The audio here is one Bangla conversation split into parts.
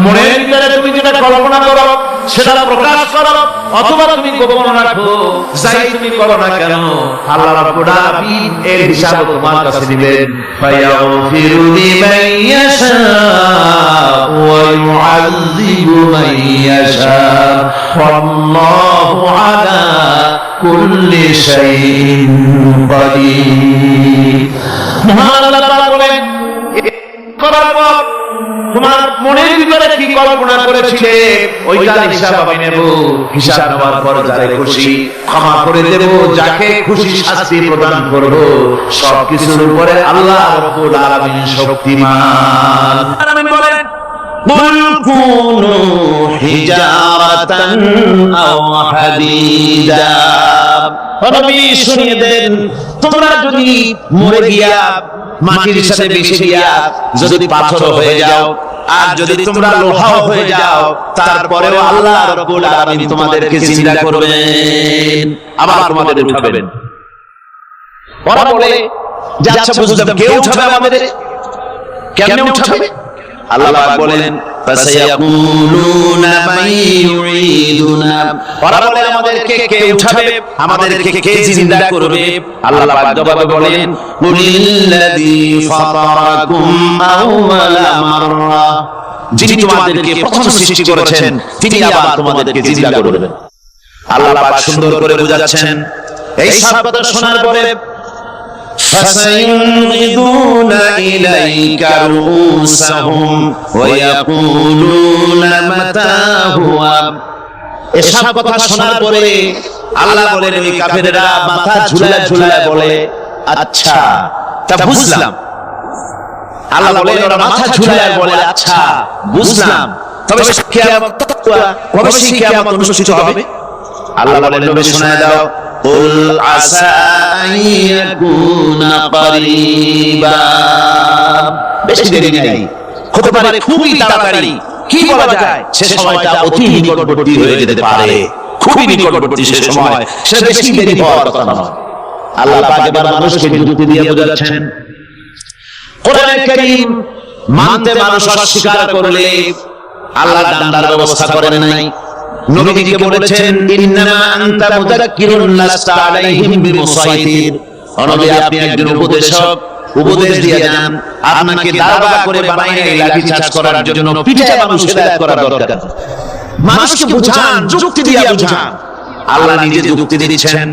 মনের ভিতরে তুমি যেটা কল্পনা করো সেটা প্রকাশ করো অথবা তুমি গোপন রাখো, যাই তুমি করো না কেন আল্লাহ রাব্বুল আলামিন এর হিসাব তোমার কাছে দিবেন। ফায়াগফিরু লিমান ইয়াশা ওয়া ইউআযযিবু মান ইয়াশা ওয়াল্লাহু আলা কুল্লি শাইইন কাদির। মহান আল্লাহ তাআলা বলেন, করার পর তোমার মনের ভিতরে কি কল্পনা করেছিলে ওইটার হিসাব আমি নেব। হিসাব নেওয়ার পর যারে খুশি ক্ষমা করে দেব, যাকে খুশি শাস্তি প্রদান করব। সবকিছুর উপরে আল্লাহ রাব্বুল আলামিন শক্তিমান। আমিন বলেন, কুল কুনু হিজারাতান আও হাদিদা। নবী শুনিয়ে দেন, তোমরা যদি মরে গিয়া মাটির সাথে মিশে গিয়া যদি পাথর হয়ে যাও আর যদি তোমরা লোহাও হয়ে যাও, তারপরেও আল্লাহ রাব্বুল আলামিন তোমাদেরকে জিন্দা করবেন, আবার তোমাদের উঠাবেন। ওরা বলে যে আচ্ছা বুঝলাম, কে উঠাবে আমাদের, কেমনে উঠাবে? আল্লাহ পাক বলেন, ফাসায়াকুলুনা মান ইউঈদুনা। ওরা বলে আমাদেরকে কে উঠাবে, আমাদেরকে কে জিন্দা করবে? আল্লাহ পাক জবাবে বলেন, কুলিল্লাযী ফাতারাকুম আউওয়ালা মাররা। যিনি তোমাদেরকে প্রথম সৃষ্টি করেছেন তিনি আবার তোমাদেরকে জিন্দা করবেন। আল্লাহ পাক সুন্দর করে বুঝাচ্ছেন। এই সব কথা শোনার পরে فَسَيُنْغِضُونَ إِلَيْكَ رُؤُوسَهُمْ وَيَقُولُونَ مَتَى هُوَ। এসব কথা শোনার পরে আল্লাহ বলেন, ওই কাফেররা মাথা ঝুলায় ঝুলায় বলে, আচ্ছা তা বুঝলাম। আল্লাহ বলেন, ওরা মাথা ঝুলায় বলে, আচ্ছা বুঝলাম, তবে কিয়ামত কবে কিয়ামত অনুষ্ঠিত হবে? আল্লাহ বলেন, নবী শোনায় দাও, কুল আসা আন ইয়াকুনা করিবা। বেশি দেরি নেই, হতে পারে খুবই তাড়াতাড়ি। কি বলা যায়, সে সময়টা অতি নিকটবর্তী হয়ে যেতে পারে, খুবই নিকটবর্তী সে সময়, সে বেশি দেরি হওয়ার কথা নয়। আল্লাহ পাক এবার মানুষকে যুক্তি দিয়ে বোঝাচ্ছেন, কোরআনে কারীম মানতে মানুষ অস্বীকার করলে আল্লাহ ডান্ডার ব্যবস্থা করেন নাই। নবীকে বলেছেন, ইন্নামা আনতা মুযাক্কিরুন লাস্তা আলাইহিম বিমুসাইতির। নবী, আপনি একজন উপদেশক, উপদেশ দিয়ে যান। আপনাকে দাবা করে বানায় নাই লাঠিচার্জ করার জন্য, পিঠে মানুষ হেদায়েত করা দরকার। মানুষকে বুঝান, যুক্তি দিয়ে বুঝান। আল্লাহ নিজে যুক্তি দিচ্ছেন,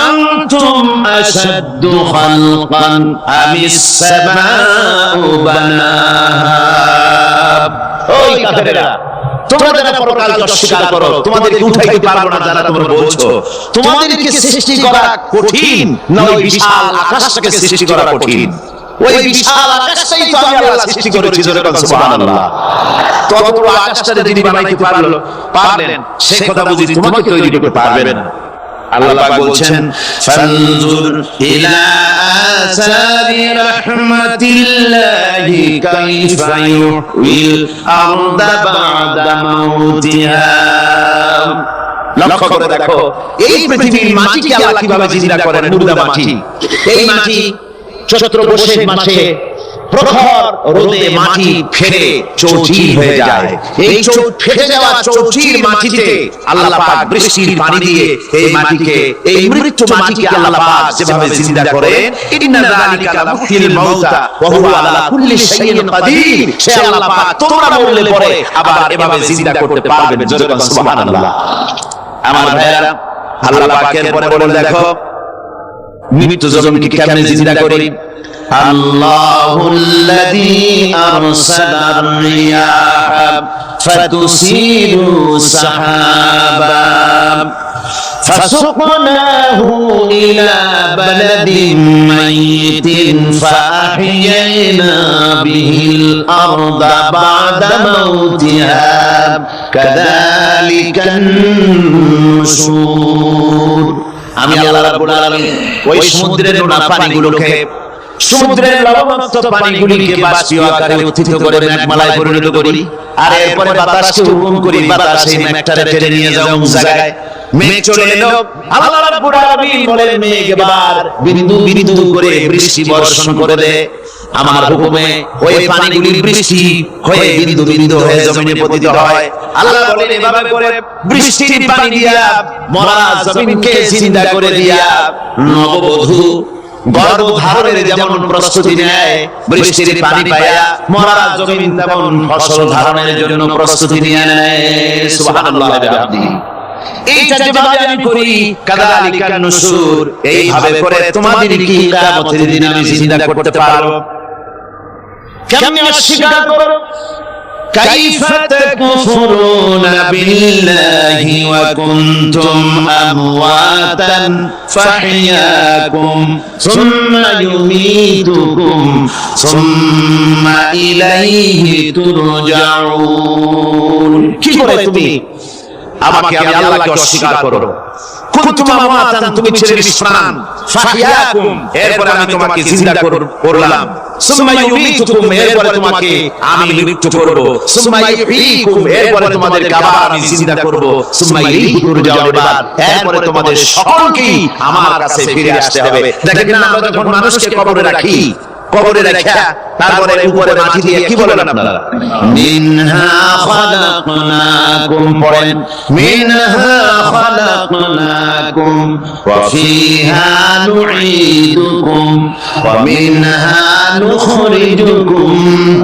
আনতুম আশাদ্দু খালকান আমিস সামাউ বানাহা। ওই কাফেররা, তোমরা যারা পরকালকে অস্বীকার করো, তোমাদেরকে উঠাইতে পারবো না যারা তোমরা বলছো, তোমাদেরকে সৃষ্টি করা কঠিন না ওই বিশাল আকাশটাকে সৃষ্টি করা কঠিন? ওই বিশাল আকাশটাই তো আমি আল্লাহ সৃষ্টি করেছি। জোরে বলেন সুবহানাল্লাহ। তত বড় আকাশটা যিনি বানাইতে পারলেন, সেই কথা বুঝি তোমাকে তৈরি করতে পারবেন না। আল্লাহ পাক বলছেন, ফানজুর ইলা আসারি রাহমাতিল্লাহি কাইফা ইউহিল আরদা বা'দা মাউতিহা। লক্ষ্য করে দেখো, এই পৃথিবীর মাটিকে আল্লাহ কিভাবে জিন্দা করেন, মুর্দা মাটি। এই মাটি চৈত্র বৈশাখ মাসে প্রখর রোদে মাটি ফেটে চৌচির হয়ে যায়। এই ফেটে যাওয়া চৌচির মাটিতে আল্লাহ পাক বৃষ্টির পানি দিয়ে এই মাটিকে, এই মৃত্যু মাটিকে আল্লাহ পাক যেভাবে জিন্দা করেন, ইন্না যালিকা লামুহিল মাউতা ওয়া হুয়া আলা কুল্লি শাইইন কাদির। সে আল্লাহ পাক তোমরা মরলে পরে আবার এভাবে জিন্দা করতে পারবেন। জোরে বলেন সুবহানাল্লাহ। আমার ভাইরা, আল্লাহ পাকের পরে বলে দেখো, মৃত্যু জমিকে কেমনে জিন্দা করি। আল্লাহুল্লাযী আরসালার রিয়াহা ফাতুসিরু সাহাবা ফাসুকনাহু ইলা বালাদিন মাইতিন ফাআহইয়ানা বিহিল আরদা বা'দা মাউতিহা কাযালিকান নুশুর। আমি আল্লাহ রাব্বুল আলামিন ওই সমুদ্রের নোনা পানিগুলোকে, সমুদ্রের লবণাক্ত পানিগুলিকে বাষ্পীয় আকারে উত্থিত করে মেঘমালায় পরিণত করি, আর এরপরে বাতাসকে হুকুম করি, বাতাস এই মেঘটাকে টেনে নিয়ে যাও অমুক জায়গায়। মেঘ চলে এলো, আল্লাহ রাব্বুল আলামিন বলেন, মেঘ এবার বিন্দু বিন্দু করে বৃষ্টি বর্ষণ করে দে। আমার হুকুমে ওই পানিগুলি বৃষ্টি হয়ে বিন্দু বিন্দু হয়ে জমিনে পতিত হয়। আল্লাহ বলেন এভাবে করে বৃষ্টির পানি দিয়া মরা জমিনকে জিন্দা করে দিয়া নববধূ গর্ভধারণের যেমন প্রস্তুতি নেয়, বৃষ্টির পানি পায়া মরা জমিন তেমন ফসল ধারণের জন্য প্রস্তুতি নিয়ে নেয়। সুবহানাল্লাহ ওয়া বিহামদিহি। এইটা যেভাবে আমি করি কাযালিকা নুশুর, এইভাবে করে তোমাদের কি কিয়ামতের দিন আমি জিন্দা করতে পারবো। কেমনে অস্বীকার করো? কাইফা তাকফুরুনা বিল্লাহি ওয়া কুনতুম আমওয়াতান ফাহিয়াকুম সুম্মা ইউমীতুকুম সুম্মা ইলাইহি তুরজাউন। কি করে তুমি আমাকে আমি আল্লাহকে অস্বীকার করো? কুনতুম আমওয়াতান, তুমি ছিলে নিষ্প্রাণ, ফাহিয়াকুম, এরপর আমি তোমাকে জিন্দা করলাম, সুম্মা ইউমীতুকুম, এরপর তোমাকে আমি মৃত্যু করব, সুম্মা ইহয়ীকুম, এরপর তোমাদের আবার আমি জিন্দা করব, সুম্মা ইলাইহি তুরজাউন, এরপর তোমাদের সকলকেই আমার কাছে ফিরে আসতে হবে। দেখেন না, আমরা যখন মানুষকে কবরে রাখি, কবরে রাখা তারপরে উপরে মাটি দিয়ে কি বলেন আপনারা? মিনহা খালাকনাকুম, পড়েন মিনহা খালাকনাকুম ওয়া ফিহা নুঈদুকুম ওয়া মিনহা নুখরিজুকুম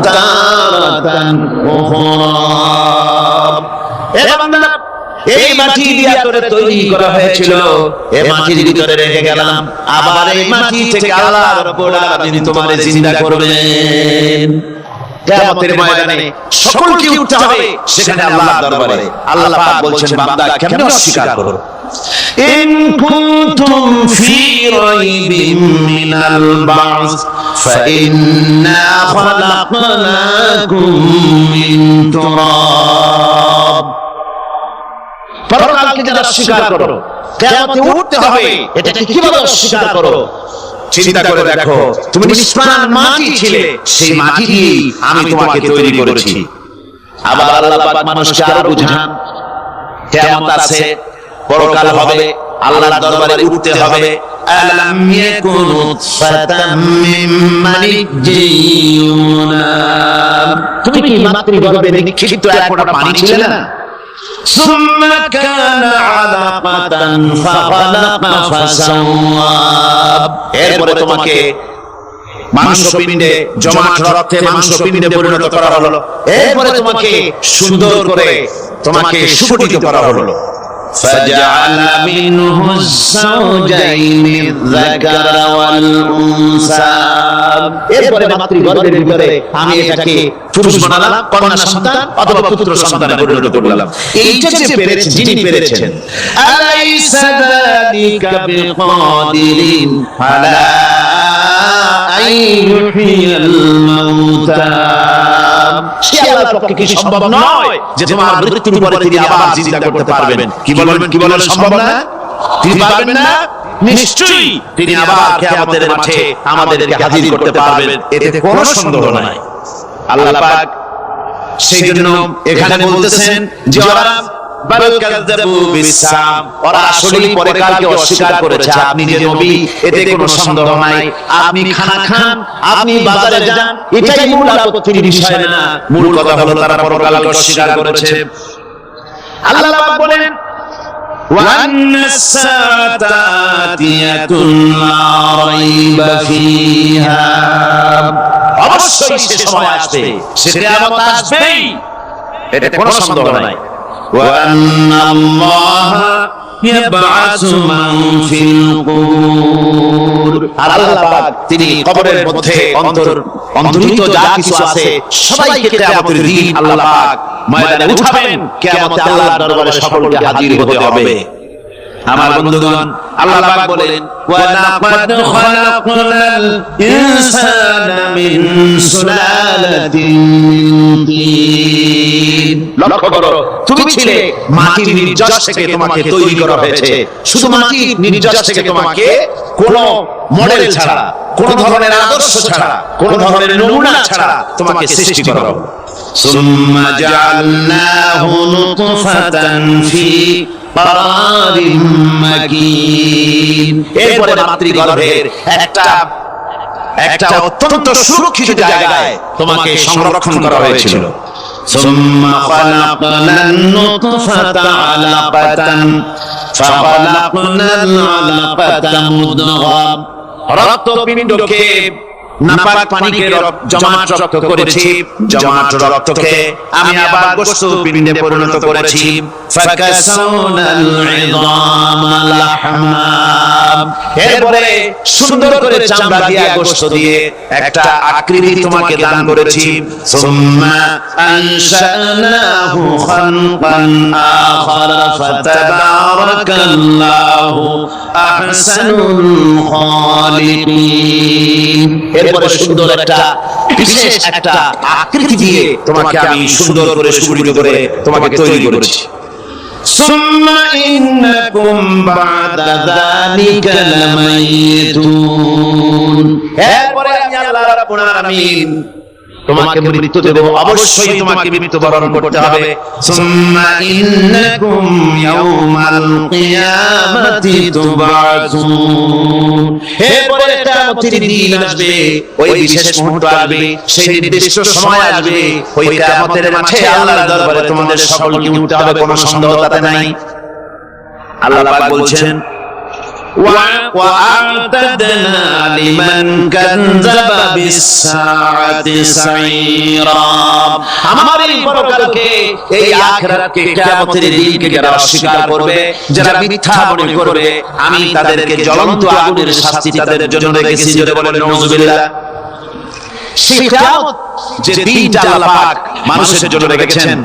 তারাতান উখরা। এ বান্দা, এই মাটি দিয়ে তোরে তৈরি করা হয়েছিল, এই মাটির ভিতরে রেখে গেলাম, আবার এই মাটি থেকে আল্লাহ রাব্বুল আলামিন তোমারে জিন্দা করবেন। কিয়ামতের ময়দানে সকলকে উঠতে হবে সেখানে আল্লাহর দরবারে। আল্লাহ পাক বলছেন, বান্দা কেমনে অস্বীকার করো? ইন কুনতুম ফি রাইবিন মিনাল বা'স ফাইন্না খালাকনাকুম মিন তুরাব। পরকালকে যারা অস্বীকার করো, কিয়ামতে উঠতে হবে, এটাকে কিভাবে অস্বীকার করো? চিন্তা করে দেখো, তুমি নিষ্প্রাণ মাটি ছিলে, সেই মাটি দিয়ে আমি তোমাকে তৈরি করেছি। আবার আল্লাহ পাক মানুষকে আরো বুঝান, কিয়ামত আছে, পরকাল হবে, আল্লাহর দরবারে উঠতে হবে। আলাম ইয়াকুনু ফাতাম মিন মানিজ্জিয়ুনা, তুমি কি মাতৃগর্ভে নিক্ষিপ্ত এক ফোঁটা পানি ছিলে না? সুম্মা কানা আলাকাতান ফাখালাকা ফাসাওয়া, এরপরে তোমাকে মাংসপিণ্ডে, জমাট রক্তে মাংসপিণ্ডে পরিণত করা হলো, এরপরে তোমাকে সুন্দর করে তোমাকে সুগঠিত করা হলো। ফাজআলা মিনহু যাওজাইনি যাকারা ওয়াল উনসা, এরপরে মাতৃগর্ভের ভিতরে আমি এটাকে পুরুষ বানালাম, কন্যা সন্তান অথবা পুত্র সন্তানে পরিণত করলাম। এইটা যে পেরেছেন, যিনি পেরেছেন, আলাইসা যালিকা বিকাদিরিন আলা আইয়ুহিয়াল মাউতা, সে আল্লাহর পক্ষে কি সম্ভব নয় যে তোমার মৃত্যুর পরে তিনি আবার জিন্দা করতে পারবেন? কি বলবেন, কি বলেন, সম্ভব না? তিনি পারবেন না? নিশ্চয়ই তিনি আবার কিয়ামতের মাঠে আমাদেরকে হাজির করতে পারবেন, এতে কোনো সন্দেহ নাই। আল্লাহ পাক সেই জন্য এখানে বলতেছেন যে ওরা বাল কাযাবু বিসাম, ওরা আসলেই পরকালকে অস্বীকার করেছে। আপনি যে নবী, এতে কোনো সন্দেহ নাই। আপনি খানা খান, আপনি বাজারে যান, এটাই মূল আপত্তির বিষয় না। মূল কথা হলো তারা পরকালকে অস্বীকার করেছে। আল্লাহ পাক বলেন, ওয়ান্নাস সাআতা আতিয়াতুন লা রাইবা ফিহা, অবশ্যই সে সময় আসবে, সে কিয়ামত আসবেই, এতে কোনো সন্দেহ নাই। ওয়ান্নাল্লাহা ইয়াবআসু মান ফিল কুবুর, আর আল্লাহ পাক তিনি কবরের মধ্যে অন্তর্নিহিত যা কিছু আছে সবাইকে কিয়ামতের দিন আল্লাহ পাক ময়দানে উঠাবেন। কিয়ামতে আল্লাহর দরবারে সকলকে হাজির হতে হবে। আমার বন্ধুগণ, আল্লাহ পাক বলেন, ওয়া লাকাদ খালাকনাল ইনসানা মিন সুলালাতিন মিন তিন। লক্ষ্য করো, তুমি ছিলে মাটির নির্যাস থেকে তোমাকে তৈরি করা হয়েছে। শুধু মাটির নির্যাস থেকে তোমাকে কোনো মডেল ছাড়া, কোনো ধরনের আদর্শ ছাড়া, কোনো ধরনের নমুনা ছাড়া তোমাকে সৃষ্টি করা হলো। সুম্মা জাআলনাহু নুতফাতান ফি কারারিম মাকিন, এরপরে মাতৃগর্ভের একটা একটা অত্যন্ত সুরক্ষিত জায়গায় তোমাকে সংরক্ষণ করা হয়েছিল। ثم خلقنا النطفة علقة فخلقنا العلقة مضغة রক্তপিণ্ডকে নাপাক পানিকে জমাট রক্ত করেছি, জমাট রক্তকে আমি আবার গোশতপিণ্ডে পরিণত করেছি। ফাকাসাউনাল ইযামা লাহমা, এরপরে সুন্দর করে চামড়া দিয়ে গোশত দিয়ে একটা আকৃতি তোমাকে দান করেছি। সুম্মা আনশানাহু খালকান আখারা ফাতাবারাকাল্লাহু আহসানুল খালিকিন, এরপরে সুন্দর একটা বিশেষ একটা আকৃতি দিয়ে তোমাকে আমি সুন্দর করে সুগঠিত করে তোমাকে তৈরি করেছি। সুম্মা ইন্নাকুম বা'দা যালিকা লামাইতুন, এরপরে আমি আল্লাহ রাব্বুল আলামিন তোমাকে মৃত্যু দেব, অবশ্যই তোমাকে মৃত্যুবরণ করতে হবে। সুম্মা ইন্নাকুম ইয়াউমাল কিয়ামাতি তুবআসুন, এরপরে কিয়ামতের দিন আসবে, ওই বিশেষ মুহূর্ত আসবে, সেই নির্দিষ্ট সময় আসবে, ওই কিয়ামতের মাঠে আল্লাহর দরবারে তোমাদের সকলকে উঠতে হবে, কোনো সন্দেহ তাতে নাই। আল্লাহ পাক বলছেন وَأَعْتَدْنَا لِمَنْ كَذَّبَ بِالسَّاعَةِ سَعِيرًا, আমার এই পরকালকে, এই আখিরাতকে, কিয়ামতের দিনকে যারা অস্বীকার করবে, যারা মিথ্যা মনে করবে, আমি তাদেরকে জ্বলন্ত আগুনের শাস্তি তাদের জন্য রেখেছি। জোরে বলেন নাউযুবিল্লাহ। সেই কিয়ামত যে দিনটা আল্লাহ পাক মানুষের জন্য রেখেছেন,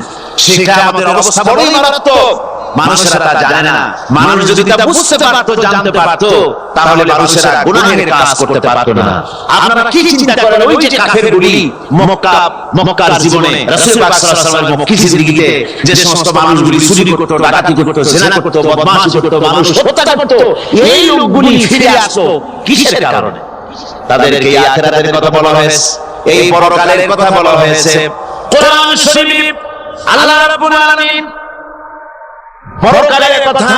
সেই কিয়ামতের অবস্থা বড়ই মারাত্মক। মানুষেরা তা জানে না। মানুষ যদি তা বুঝতে পারতো, জানতে পারতো, তাহলে মানুষেরা গুনাহের কাজ করতে পারতো না। আপনারা কি চিন্তা করেন, ওই যে কাফেরগুলি মক্কার জীবনে রাসূল পাক সাল্লাল্লাহু আলাইহি ওয়াসাল্লাম মক্কি জিন্দেগিতে যে সমস্ত মানুষগুলি চুরি করতো, ডাকাতি করতো, জিনা করতো, বদমাশি করতো, মানুষ হত্যা করতো, এই লোকগুলি ফিরে আসতো কিসের কারণে? তাদেরকে এই আখিরাতের কথা বলা হয়েছে, এই পরকালের কথা বলা হয়েছে। কোরআন শরীফ আল্লাহ রাব্বুল আলামিন পরকালের কথা,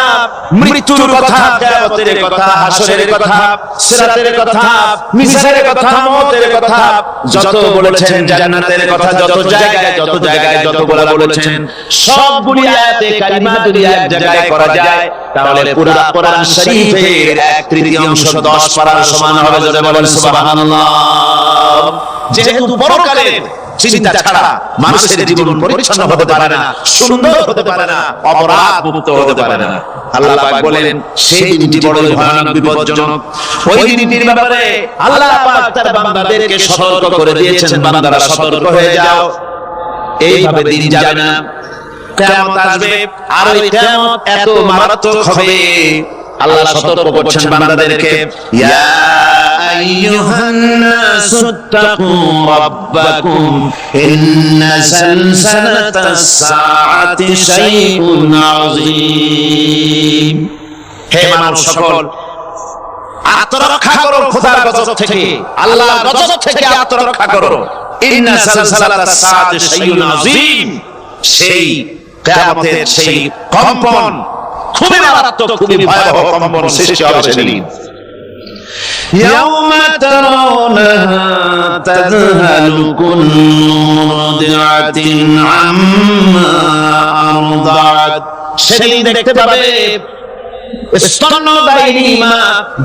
মৃত্যুর কথা, কিয়ামতের কথা, হাসরের কথা, সিরাতের কথা, মিজানের কথা, মওতের কথা যত বলেছেন, জান্নাতের কথা যত জায়গায় যতগুলো বলেছেন, সবগুলি আয়াতে কালিমা যদি এক জায়গায় করা যায়, তাহলে পুরো কোরআন শরীফের 1/3 10 পারার সমান হবে। জোরে বলেন সুবহানাল্লাহ। যেহেতু পরকালের চিন্তা ছাড়া মানুষের জীবন পরিচ্ছন্ন হতে পারে না, সুন্দর হতে পারে না, অপরাধ মুক্ত হতে পারে না। আল্লাহ পাক বলেন সেই দিনটি বড়ই ভয়ানক, বিপজ্জনক। ওই দিনটির ব্যাপারে আল্লাহ পাক তার বান্দাদেরকে সতর্ক করে দিয়েছেন, বান্দারা সতর্ক হয়ে যাও, এইভাবে দিন যাবে না, কিয়ামত আসবে, আর ওই কিয়ামত এত মারাত্মক হবে। আল্লাহ সতর্ক করছেন বান্দাদেরকে, ইয়া আইয়ুহান নাসু তাকু রাব্বাকুম ইন্না সালসালাতাস সাআতি শাইউন আযীম, হে মানব সকল, আত্মরক্ষা করো খোদার গজব থেকে, আল্লাহর গজব থেকে আত্মরক্ষা করো। ইন্না সালসালাতাস সাআতি শাইউন আযীম, সেই কিয়ামতের সেই কম্পন খুবই মারাত্মক, খুবই ভয়াবহ কম্পন সৃষ্টি হবে সেদিন। ইয়াউমা তারাউনাহা তাযহালু কুল্লু মুরদিআতিন আম্মা আরদাআত, সেদিন দেখতে পাবে স্তন্যদায়িনী মা,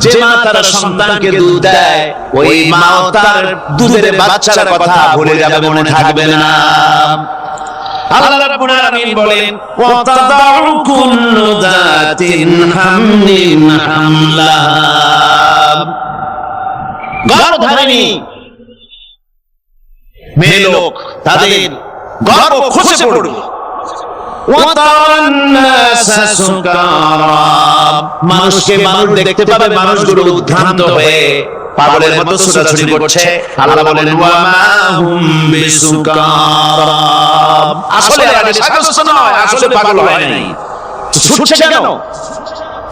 যে মা তার সন্তানকে দুধ দেয়, ওই মা তার দুধের বাচ্চার কথা ভুলে যাবে, মনে থাকবে না। আল্লাহ রাব্বুল আলামিন বলেন ওয়া তাদাউ কুল্লু যাতিন হামলিন হামলাহা, গর্ভধারিণী মেয়ে লোক তাদের গর্ভ খসে পড়বে। ওয়া তারান নাসা সুকারা, মানুষকে মানুষ দেখতে পাবে, মানুষগুলো উদ্ভ্রান্ত হয়ে পাগলের মতো ছোটাছুটি করছে। আল্লাহ বলেন ওয়া মা হুম বিসুকারা, আসলে নেশাগ্রস্ত নয়, আসলে পাগল হয় নাই। ছুটছে কেন?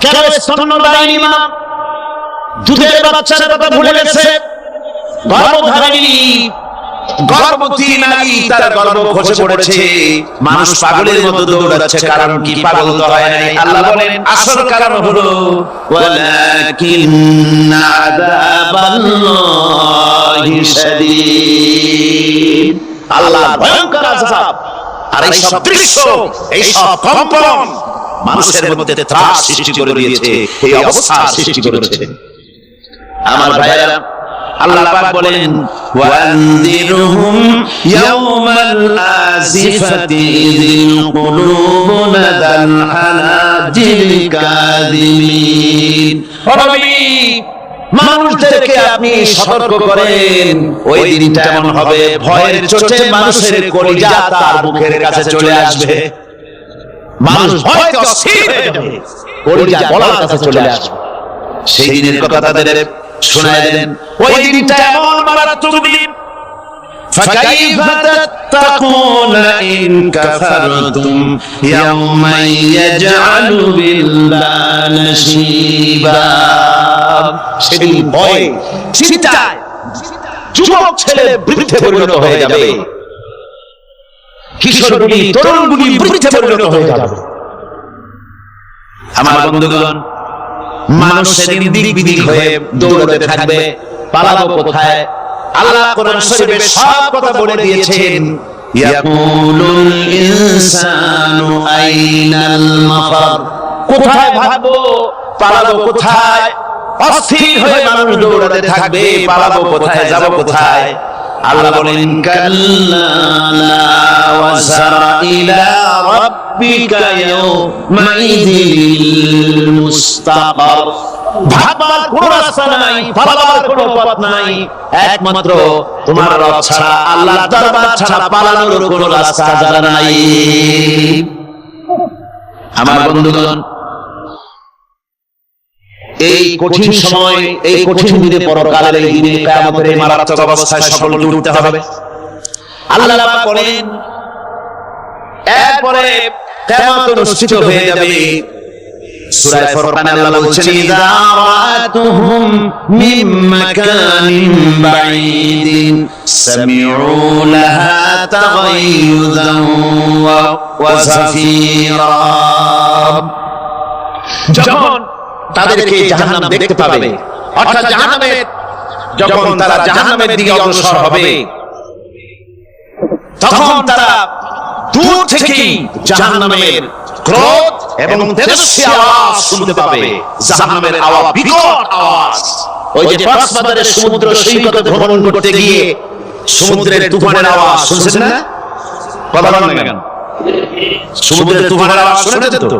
কেন স্তন্যদায়িনী মা দুধের বাচ্চার কথা ভুলে গেছে, গর্ভধারিণী গর্ভবতী নারী তার গর্ভ খসে পড়েছে, মানুষ পাগলের মতো দৌড়াচ্ছে, কারণ কি? পাগল তো হয় নাই। আল্লাহ বলেন আসল কারণ হলো ওয়ালাকিন্না আযাবাল্লাহি শাদীদ, আল্লাহর ভয়ঙ্কর আযাব। আর এই সব দৃশ্য, এই সব কম্পন মানুষের মধ্যে ত্রাস সৃষ্টি করে দিয়েছে, এই অবস্থা সৃষ্টি করেছে। আমার ভাইরা, আল্লাহ পাক বলেন ওয়ানদিরহুম ইয়াওমাল আজিফাতি যিল কুলুবু নাদাল হানাজিল কাযিমিন। নবী, মানুষদেরকে আপনি সতর্ক করেন, ওই দিনটা এমন হবে ভয়ের চোটে মানুষের কলিজা তার মুখের কাছে চলে আসবে। মানুষ ভয়তে অস্থির হয়ে যাবে, কলিজা গলার কাছে চলে আসবে। সেই দিনের কথা তাদের শোনায় দেন। ওই দিনটা এমন মারাত্মক দিন, ফাকাইফা তাত্তাকুনা ইন কাফারতুম ইয়াওমান ইয়াজআলু বিল্লাহি শিবা। সেদিন ভয় চিন্তায় যুবক ছেলে বৃদ্ধে পরিণত হয়ে যাবে, কিশোরগুলি তরুণগুলি বৃদ্ধে পরিণত হয়ে যাবে। আমার বন্ধুগণ, মানুষ সেদিন দিক বিদিক হয়ে দৌড়াতে থাকবে, পালাবো কোথায়? আল্লাহ কোরআন শরীফে সব কথা বলে দিয়েছেন। ইয়াকুলুল ইনসানু আইনাল মাফার, কোথায় ভাগবো, পালাবো কোথায়? অস্থির হয়ে মানুষ দৌড়াতে থাকবে, পালাবো কোথায়, যাব কোথায়? আল্লাহ বলেন কাল্লা লা ওয়াজরা ইলা রাব্বিকা ইয়াওমাইযিল মুস্তাকার। ভাববার কোনো রাস্তা নাই, পালাবার কোনো পথ নাই, একমাত্র তোমার রব ছাড়া, আল্লাহর দরবার ছাড়া পালানোর কোনো রাস্তা জানা নাই। আমার বন্ধুগণ, এই কঠিন সময়, এই কঠিন দিনে, পরকালের এই দিনে, কিয়ামতের এই মারাত্মক অবস্থায় সকলকে উঠতে হবে। আল্লাহ পাক বলেন এরপরে কিয়ামত অনুষ্ঠিত হয়ে যাবে। সূরা ফুরকানে আল্লাহ বলছেন ইযা রাআতুহুম মিন মাকানিন বাঈদিন সামিউ লাহা তাগায়ুযান ওয়া যাফীরা। যখন তাদেরকে জাহান্নাম দেখতে পাবে, অর্থাৎ জাহান্নামে যখন তারা জাহান্নামের দিকে অগ্রসর হবে, তখন তারা দূর থেকেই জাহান্নামের ক্রোধ এবং তেজস্বী আওয়াজ শুনতে পাবে। জাহান্নামের আওয়াজ, বিকট আওয়াজ। ওই যে কক্সবাজারের সমুদ্র সৈকতে ভ্রমণ করতে গিয়ে সমুদ্রের তুফানের আওয়াজ শুনছেন না? কথা বলেন না কেন? সমুদ্রের তুফানের আওয়াজ শুনেছেন তো?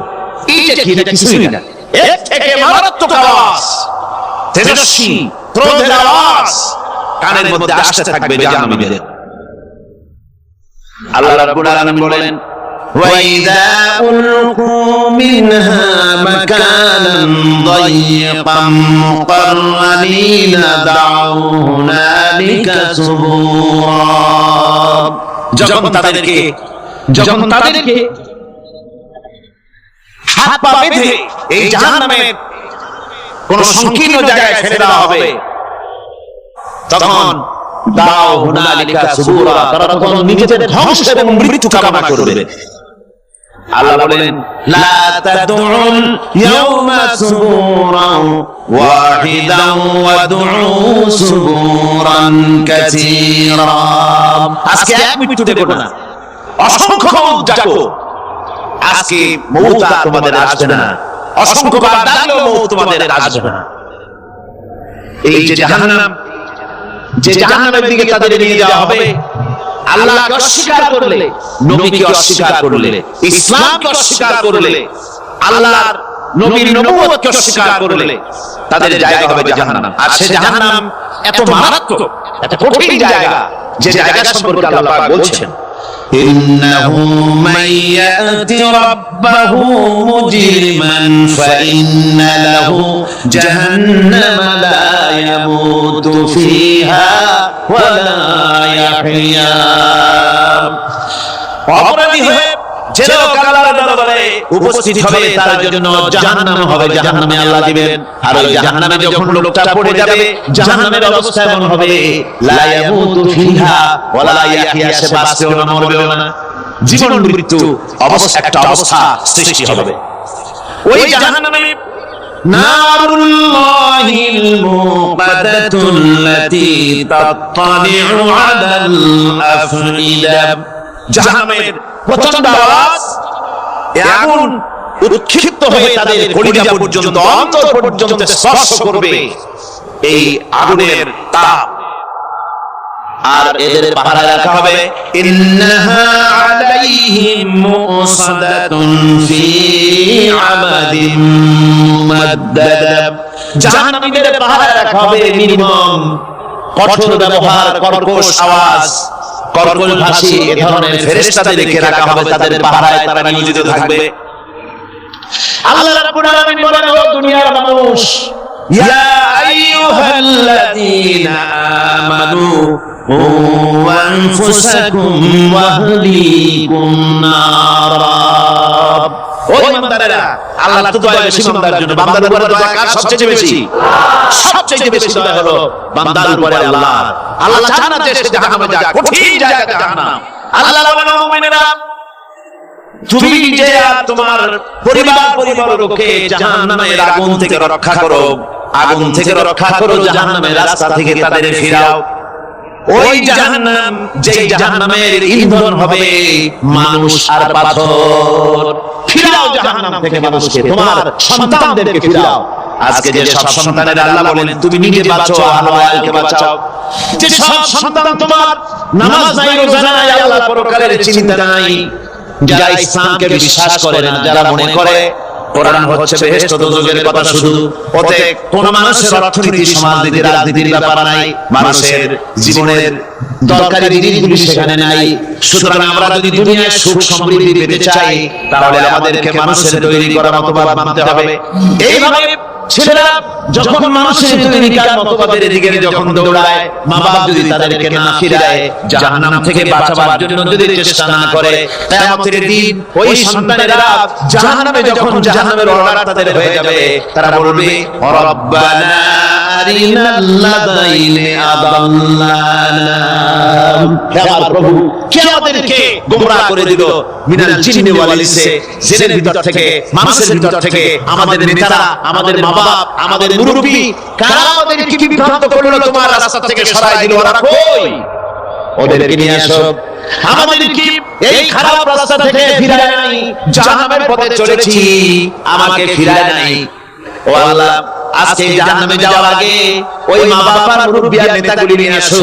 এইটা কি? এটা কিছুই না, এর থেকে মারাত্মক আওয়াজ, তেজস্বী ক্রোধের আওয়াজ কানের মধ্যে আসতে থাকবে জাহান্নামীদের। আল্লাহ রাব্বুল আলামিন বলেন ওয়াইযা উলকু মিনহা মাকানান দায়্যিকাম মুকাররানিনা দাউ হুনালিকা সুবুরা। যখন তাদেরকে হাত পা বেঁধে এই জাহান্নামের কোন সংকীর্ণ জায়গায় ফেলে দেওয়া হবে, তখন দাও হুনালিকা সুবুরা, তারা তখন নিজেদের ধ্বংস এবং মৃত্যু কামনা করবে। আল্লাহ বলেন লা তাদউল ইয়াওমা সুবুরান ওয়াহিদান ওয়াদউ সুবুরান কাসীরা। আজকে এক মৃত্যু দেখো না, অসংখ্য মৌত ডাকো। আজকে মৌত তোমাদের আসবে না, অসংখ্যবার ডাকলেও মৌত তোমাদের আসবে না। এই যে জাহান্নাম, যে জাহান্নামের দিকে তাদের নিয়ে যাওয়া হবে, আল্লাহকে অস্বীকার করলে, নবীকে অস্বীকার করলে, ইসলামকে অস্বীকার করলে, আল্লাহর নবীর নবুয়তকে অস্বীকার করলে তাদের জায়গা হবে জাহান্নাম। আর সে জাহান্নাম এত মারাত্মক, এত কঠিন জায়গা, যে জায়গা সম্পর্কে আল্লাহ পাক বলছেন ইন্নাহু মান ইয়াতি রাব্বাহু মুজরিমান ফাইন্না লাহু জাহান্নামা লা ইয়ামুতু ফিহা ওয়া লা ইয়াহইয়া। অপরাধী হয়ে যে লোক আল্লাহর দরবারে উপস্থিত হবে তার জন্য জাহান্নাম হবে, জাহান্নামে আল্লাহ দিবেন। আর ওই জাহান্নামে যখন লোকটা পড়ে যাবে, জাহান্নামের অবস্থা এমন হবে, লা ইয়ামুতু ফিহা ওয়ালা ইয়াহইয়া, সে বাঁচবেও না মরবেও না, জীবন মৃত্যু একটা অবস্থা সৃষ্টি হবে। ওই জাহান্নামে নারুল্লাহিল মুকাদ্দাতুল্লাতী তাত্তালিউ আলাল আফইদা, জাহান্নামের প্রচন্ড আওয়াজ, আগুন উৎক্ষিপ্ত হয়ে তাদের কলিজা পর্যন্ত, অন্তর পর্যন্ত স্পর্শ করবে এই আগুনের তাপ। আর এদের পাহারা রাখা হবে, ইন্নাহা আলাইহিম মুসাদাতুন ফি আমাদিম মুমাদ্দাদা, জাহান্নামীদের পাহারা রাখা হবে নির্মম, কঠোর ব্যবহার, কর্কশ আওয়াজ, কর্কশ ভাষী এ ধরনের ফেরেশতাদেরকে রাখা হবে তাদের পাহারায়, তারা নিয়োজিত থাকবে। আল্লাহ রাব্বুল আলামিন বলেন, ও দুনিয়ার মানুষ, ইয়া আইয়ুহাল্লাযীনা আমানু কু আনফুসাকুম ওয়া আহলিকুম নারা, ও ইমানদারেরা, আল্লাহ তো দয়া বেশি বান্দার জন্য। বান্দার উপরে দয়া কার সবচেয়ে বেশি? সবচেয়ে বেশি দয়া হলো বান্দার উপরে আল্লাহ। আল্লাহ চান না যে সে জাহান্নামে যাক, কঠিন জায়গা জাহান্নাম। আল্লাহ বলেন, ও মুমিনেরা, তুমি নিজে আর তোমার পরিবারকে জাহান্নামের আগুন থেকে রক্ষা করো, আগুন থেকে রক্ষা করো, জাহান্নামের রাস্তা থেকে তাদের ফিরাও। ওই জাহান্নাম, যেই জাহান্নামের ইন্ধন হবে মানুষ আর পাথর, ফিরাও জাহান্নাম থেকে মানুষকে, তোমার সন্তানদেরকে ফিরাও। আজকে যে সব সন্তানের আল্লাহ বলেন তুমি নিজে বাঁচো, আলো আয়ালকে বাঁচাও, যে সব সন্তান তোমার নামাজ নাই, রোজা নাই, আল্লাহর পরকালের চিন্তা নাই, যারা ইসলামকে বিশ্বাস করে না, যারা মনে করে কোরআন হচ্ছে বেহেশত দোজখের কথা শুধু, ওতে কোন মানুষের অর্থনীতি, সমাজনীতি, রাজনীতির ব্যাপার নাই, মানুষের জীবনের দরকারি জিনিসগুলি সেখানে নাই। সুতরাং আমরা যদি দুনিয়ায় সুখ সমৃদ্ধি পেতে চাই, তাহলে আমাদেরকে মানুষের তৈরি করা মতবাদ মানতে হবে। এইভাবে ছেলেরা যখন মানুষের তৈরিকার মতবাদের দিকে যখন দৌড়ায়, মা বাবা যদি তাদেরকে না ফিরায়, জাহান্নাম থেকে বাঁচাবার জন্য যদি চেষ্টা না করে, কিয়ামতের দিন ওই সন্তানেরা জাহান্নামে, যখন জাহান্নামের অর্ডার তাদের হয়ে যাবে, তারা বলবে, রব্বানা আরিনাল লাযাইনি আদাল্লানা, হে আমার প্রভু, কে আমাদেরকে গোমরাহ করে দিল, মিনাল জিন্নি ওয়াল ইনসি, জিনের ভিতর থেকে, মানুষের ভিতর থেকে, আমাদের নেতারা, আমাদের মা বাপ, আমাদের মুরব্বি, কারা আমাদেরকে বিভ্রান্ত করলো, তোমার রাস্তা থেকে সরাই দিল, ওরা কই? ওদেরকে নিয়ে আসো। আমাদেরকে এই খারাপ রাস্তা থেকে ফিরায় নাই, জাহান্নামের পথে চলেছি, আমাকে ফিরায় নাই। ও আল্লাহ, আজকে জাহান্নামে যাওয়ার আগে ওই মা বাবার মুরব্বি আর নেতাগুলি নিয়ে আসো,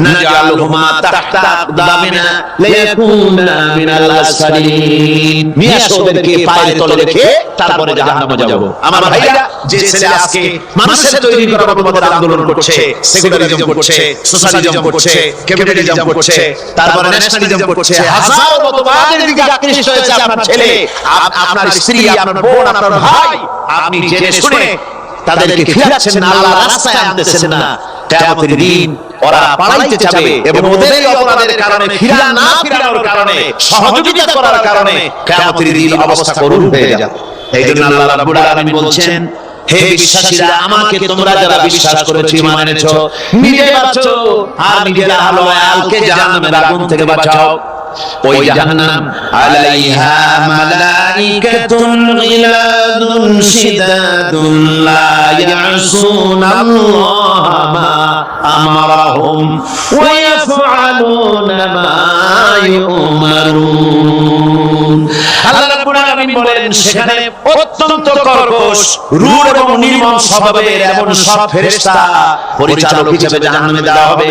নাজালহুমা তাহতা আকদামিনা লিয়াকুনা মিনাল আসফালিন, নিয়ে আসো ওদেরকে পায়ের তলে রেখে তারপরে জাহান্নামে যাব। আমার ভাইরা, যে ছেলে আজকে মানুষের তৈরি করা মতবাদ আন্দোলন করছে, সেকুলারিজম করছে, সোশ্যালিজম করছে, ক্যাপিটালিজম করছে, তারপরে ন্যাশনালিজম করছে, হাজারো মতবাদের দিকে আকৃষ্ট হয়েছে আপনার ছেলে, আপনার স্ত্রী, আপনার বোন, আপনার ভাই, আপনি জেনে শুনে তাদেরকে ফিরাচ্ছেন না, আল্লাহর রাস্তায় আনতেছেন না। কিয়ামতের দিন ওরা পালাইতে যাবে এবং ওদের অপরাধের কারণে, ফিরানোর কারণে, সহযোগিতা করার কারণে কিয়ামতের দিন অবস্থা করুণ হয়ে যাবে। এইজন্য আল্লাহ রাব্বুল আলামিন বলছেন, হে বিশ্বাসীরা, আমাকে তোমরা যারা বিশ্বাস করেছো, ঈমান এনেছো, নিজে বাঁচো আর নিজের আহলে ওয়ালকে জাহান্নামের আগুন থেকে বাঁচাও। ওই জাহান্নাম আলাইহা মালাইকাতুন গিলাদুন শিদাদুন লা ইয়াসুনাল্লাহা মা আমারাহুম ওয়া ইয়াফআলুনা মা ইউমারুন। আল্লাহ রাব্বুল আলামিন বলেন, সেখানে অত্যন্ত কর্কশ, রূঢ় এবং নির্মম স্বভাবের এমন সব ফেরেশতা পরিচালক হিসেবে জাহান্নামে দেওয়া হবে,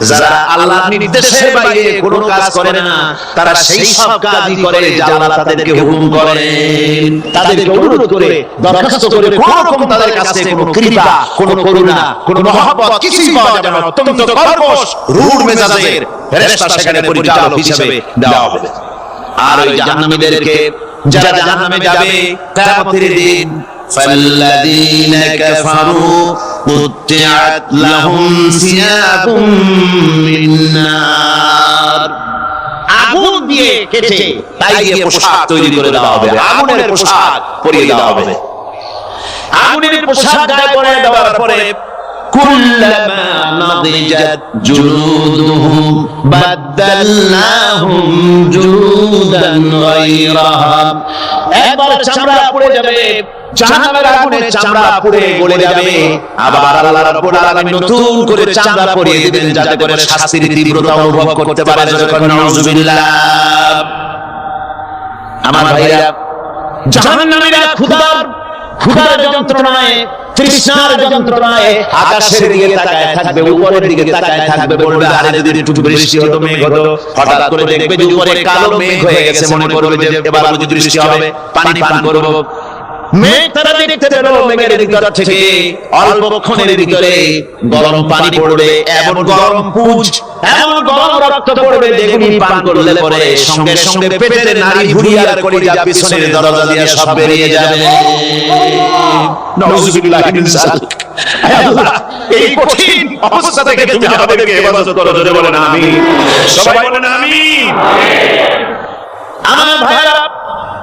যারা আল্লাহর নির্দেশের বাইরে কোনো কাজ করে না, তারা সেই সব কাজই করে যা আল্লাহ তাদেরকে হুকুম করেন, তাদেরকে অনুরোধ করে, দরখাস্ত করে, কোনো রকম তাদের কাছে কোনো কৃপা, কোনো করুণা, কোনো মহব্বত কিছুই পাওয়া যাবে না। অত্যন্ত কর্কশ, রূঢ় মেজাজের ফেরেশতা সেখানে পরিচালক হিসেবে দেওয়া হবে। আর ওই জাহান্নামীদেরকে, যারা জাহান্নামে যাবে কিয়ামতের দিন, فالذين كفروا قطعت لهم ثياب من نار, আগুন দিয়ে কেটে তাই দিয়ে পোশাক তৈরি করে দেওয়া হবে, আগুনের পোশাক পরিয়ে দেওয়া হবে। আগুনের পোশাক গায়ে পরিয়ে দেওয়ার পরে কুল্লামা নাদিজাত জুলুদুহুম বাদদালনাহুম জুলুদান গায়রাহা, একবার চামড়া পুড়ে যাবে, জাহান্নামের আগুনে চামড়া পুড়ে গলে যাবে, আবার আল্লাহ রাব্বুল আলামিন নতুন করে চামড়া পরিয়ে দিবেন যাতে করে শাস্তির তীব্রতা অনুভব করতে পারে। যখন নাউযুবিল্লাহ। আমার ভাইরা, জাহান্নামীরা ক্ষুধার যন্ত্রণায়, তৃষ্ণার যন্ত্রণায় আকাশের দিকে তাকায় থাকবে, উপরের দিকে তাকায় থাকবে, বলবে আরে যদি একটু বৃষ্টি হতো, মেঘ হতো। হঠাৎ করে দেখবে যে উপরে কালো মেঘ হয়ে গেছে, মনে করবে যে এবার যদি বৃষ্টি হবে, পানি পান করব। মেঘ তারা দেখতে পেল, মেঘের ভিতর থেকে অল্পক্ষণের ভিতরে গরম পানি পড়বে, এমন গরম পুঁজ, এমন গরম রক্ত পড়বে, যেগুলি পান করলে পরে সঙ্গে সঙ্গে পেটের নাড়ি ভুঁড়ি আর কলিজা পিছনের দরজা দিয়ে সব বেরিয়ে যাবে। নাউযুবিল্লাহ মিন যালিক। আল্লাহ, এই কঠিন অবস্থা থেকে তুমি আমাদেরকে হেফাজত করো। জোরে বলেন আমিন। সবাই বলেন আমিন। আমার ভাইরা,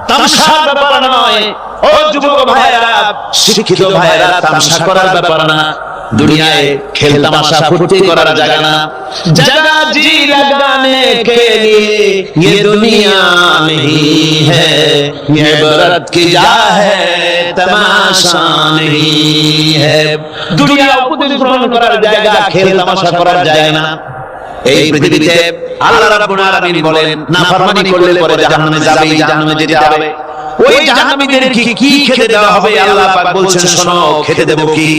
তামাশার ব্যাপার নয়। ও যুবক ভাইরা, শিক্ষিত ভাইরা, তামাশা করার ব্যাপার না। দুনিয়ায় খেল তামাশা ফুর্তি করার জায়গা না। জায়গা জি लगाने के लिए ये दुनिया नहीं है, ये इबरत की जा है, तमाशा नहीं है। দুনিয়া উপদেশ গ্রহণ করার জায়গা, খেল তামাশা করার জায়গা না। এই পৃথিবীতে আল্লাহ রাব্বুল আলামিন বলেন, নাফরমানি করলে পরে জাহান্নামে যাবেই, জাহান্নামে যেতে হবে। ওই জাহান্নামীদেরকে কি খেতে দেওয়া হবে? আল্লাহ পাক বলছেন, শোনো, খেতে দেব কি?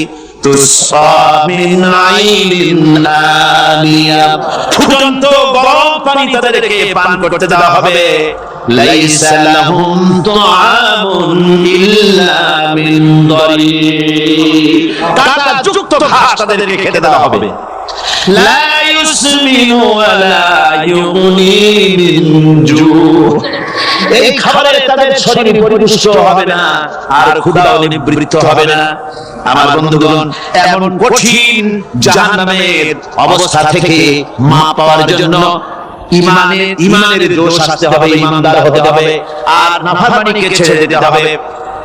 তুসা মিন আইনিন আনিয়া, ফুটন্ত গরম পানি তাদেরকে পান করতে দেওয়া হবে। লাইসা লাহুম তুআমুন ইল্লা মিন দারি, কাঁটা যুক্ত ঘাস তাদেরকে খেতে দেওয়া হবে। লা ইউসমিনু ওয়া লা ইউগনি মিন জু, এই খাবারে তাদের শরীর পরিপুষ্ট হবে না, আর ক্ষুধাও নিবৃত্ত হবে না। আমার বন্ধুগণ, এমন কঠিন জাহান্নামের অবস্থা থেকে মা পাওয়ার জন্য ইমানের দোষ আসতে হবে, ইমানদার হতে হবে, আর নাফরমানিকে ছেড়ে দিতে হবে।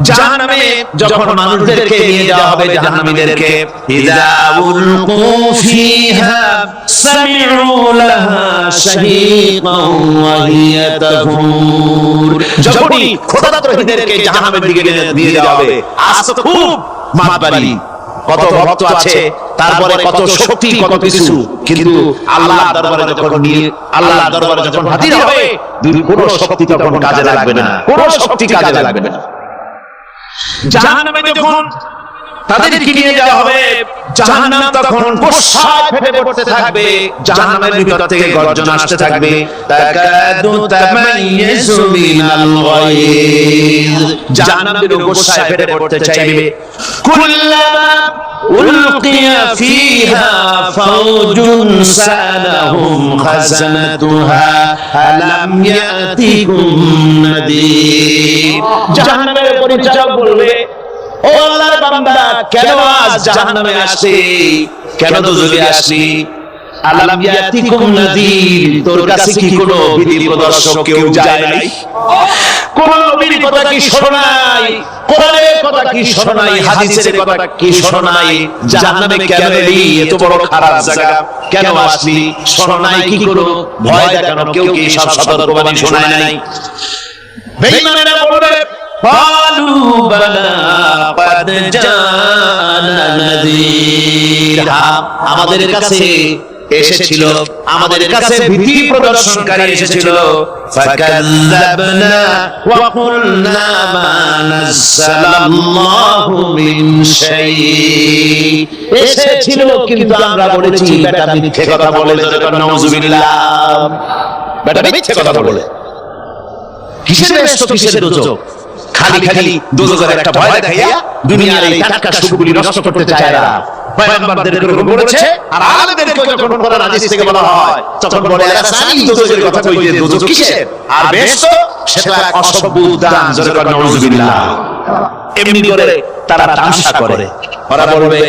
জাহান্নামে যখন মানুষদেরকে নিয়ে যাওয়া হবে, জাহান্নামীদেরকে, ইযা উলকু ফিহা সামিউ লাহা শাহীকান ওয়া হিয়া তাফুর, যখনই খোদাদ্রোহীদেরকে জাহান্নামের দিকে নিয়ে যাওয়া হবে, আজ তো খুব মাতবাড়ি, কত ভক্ত আছে, তারপরে কত শক্তি, কত কিছু, কিন্তু আল্লাহর দরবারে যখন হাজির হবে, কোনো শক্তি তখন কাজে লাগবে না, কোনো শক্তি কাজে লাগবে না। জাহান্নামে যখন তাদেরকে নিয়ে যাওয়া হবে, জাহান্নাম তখন গোসায় ফেটে পড়তে থাকবে, জাহান্নামের ভিতর থেকে গর্জন আসতে থাকবে, তাকাদু তামাইয়াজু মিনাল গায়জ, জাহান্নাম গোসায় ফেটে পড়তে চাইবে। কুল্লামা উলকিয়া ফিহা ফাওজুন সালাহুম খাজানাতুহা আলাম ইয়াতিকুম নাদির, জাহান্নামের পরিচালক বলবে, ও আল্লাহর বান্দা, কেন আজ জাহান্নামে আসলি, কেন দোজখে আসলি? আলাম ইয়াতিকুম নাদির, তোর কাছে কি কোনো ভীতি প্রদর্শক কেউ যায় নাই? কোন নবীর কথা কি শোনো নাই? কোরআনের কথা কি শোনো নাই? হাদিসের কথা কি শোনো নাই? জাহান্নামে কেন এলি? এত বড় খারাপ জায়গা কেন আসলি? শোনো নাই কি কোনো ভয় দেখানো কেউ কি সব সতর্কবাণী শোনায় নাই? বেঈমানেরা বলবে, قالوا بلى قد جاءنا نذير, আমাদের কাছে এসেছিল, আমাদের কাছে ভীতি প্রদর্শনকারী এসেছিল। ফাকাল্লাবনা ওয়া কুলনা মা নাযালাল্লাহু মিন শাই, এসেছিল কিন্তু আমরা বলেছি বেটা মিথ্যে কথা বলে। নাউযুবিল্লাহ, বেটা মিথ্যে কথা বলে। কিসের ব্যস্ত, কিসের দোজখ? খালি দোজখের একটা ভয় দেখাইয়া দুনিয়ার এই টাটকা সুখগুলি নষ্ট করতে চায় এরা। পয়গম্বরদেরকে এরকম বলেছে, আর আলেমদেরকে যখন কোরআন হাদিস থেকে বলা হয় তখন বলে এরা জানি দোজখের কথা কই, যে দোজখ কিসের, আর ব্যস্ত সেটা এক অসভ্য উদ্যান। জোরে বলেন নাউযুবিল্লাহ। এমনি করে তারা তামাশা করে। ওরা বলবে,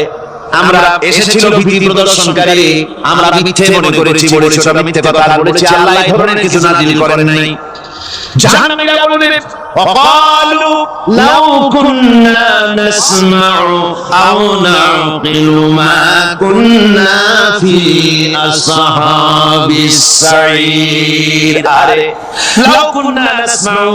আমরা এসেছিল ভীতি প্রদর্শনকারী, আমরা মিথ্যে মনে করেছি, বলেছি সব মিথ্যে কথা বলেছি, আল্লাহ এই ধরনের কিছু নাযিল করেন নাই। জাহান্নামীরা বলবে ওয়াকালু লাউ কুননা নাসমাউ আও নাকিলু মা কুননা ফি আসহাবিস সাঈর। আরে লাউ কুননা নাসমাউ,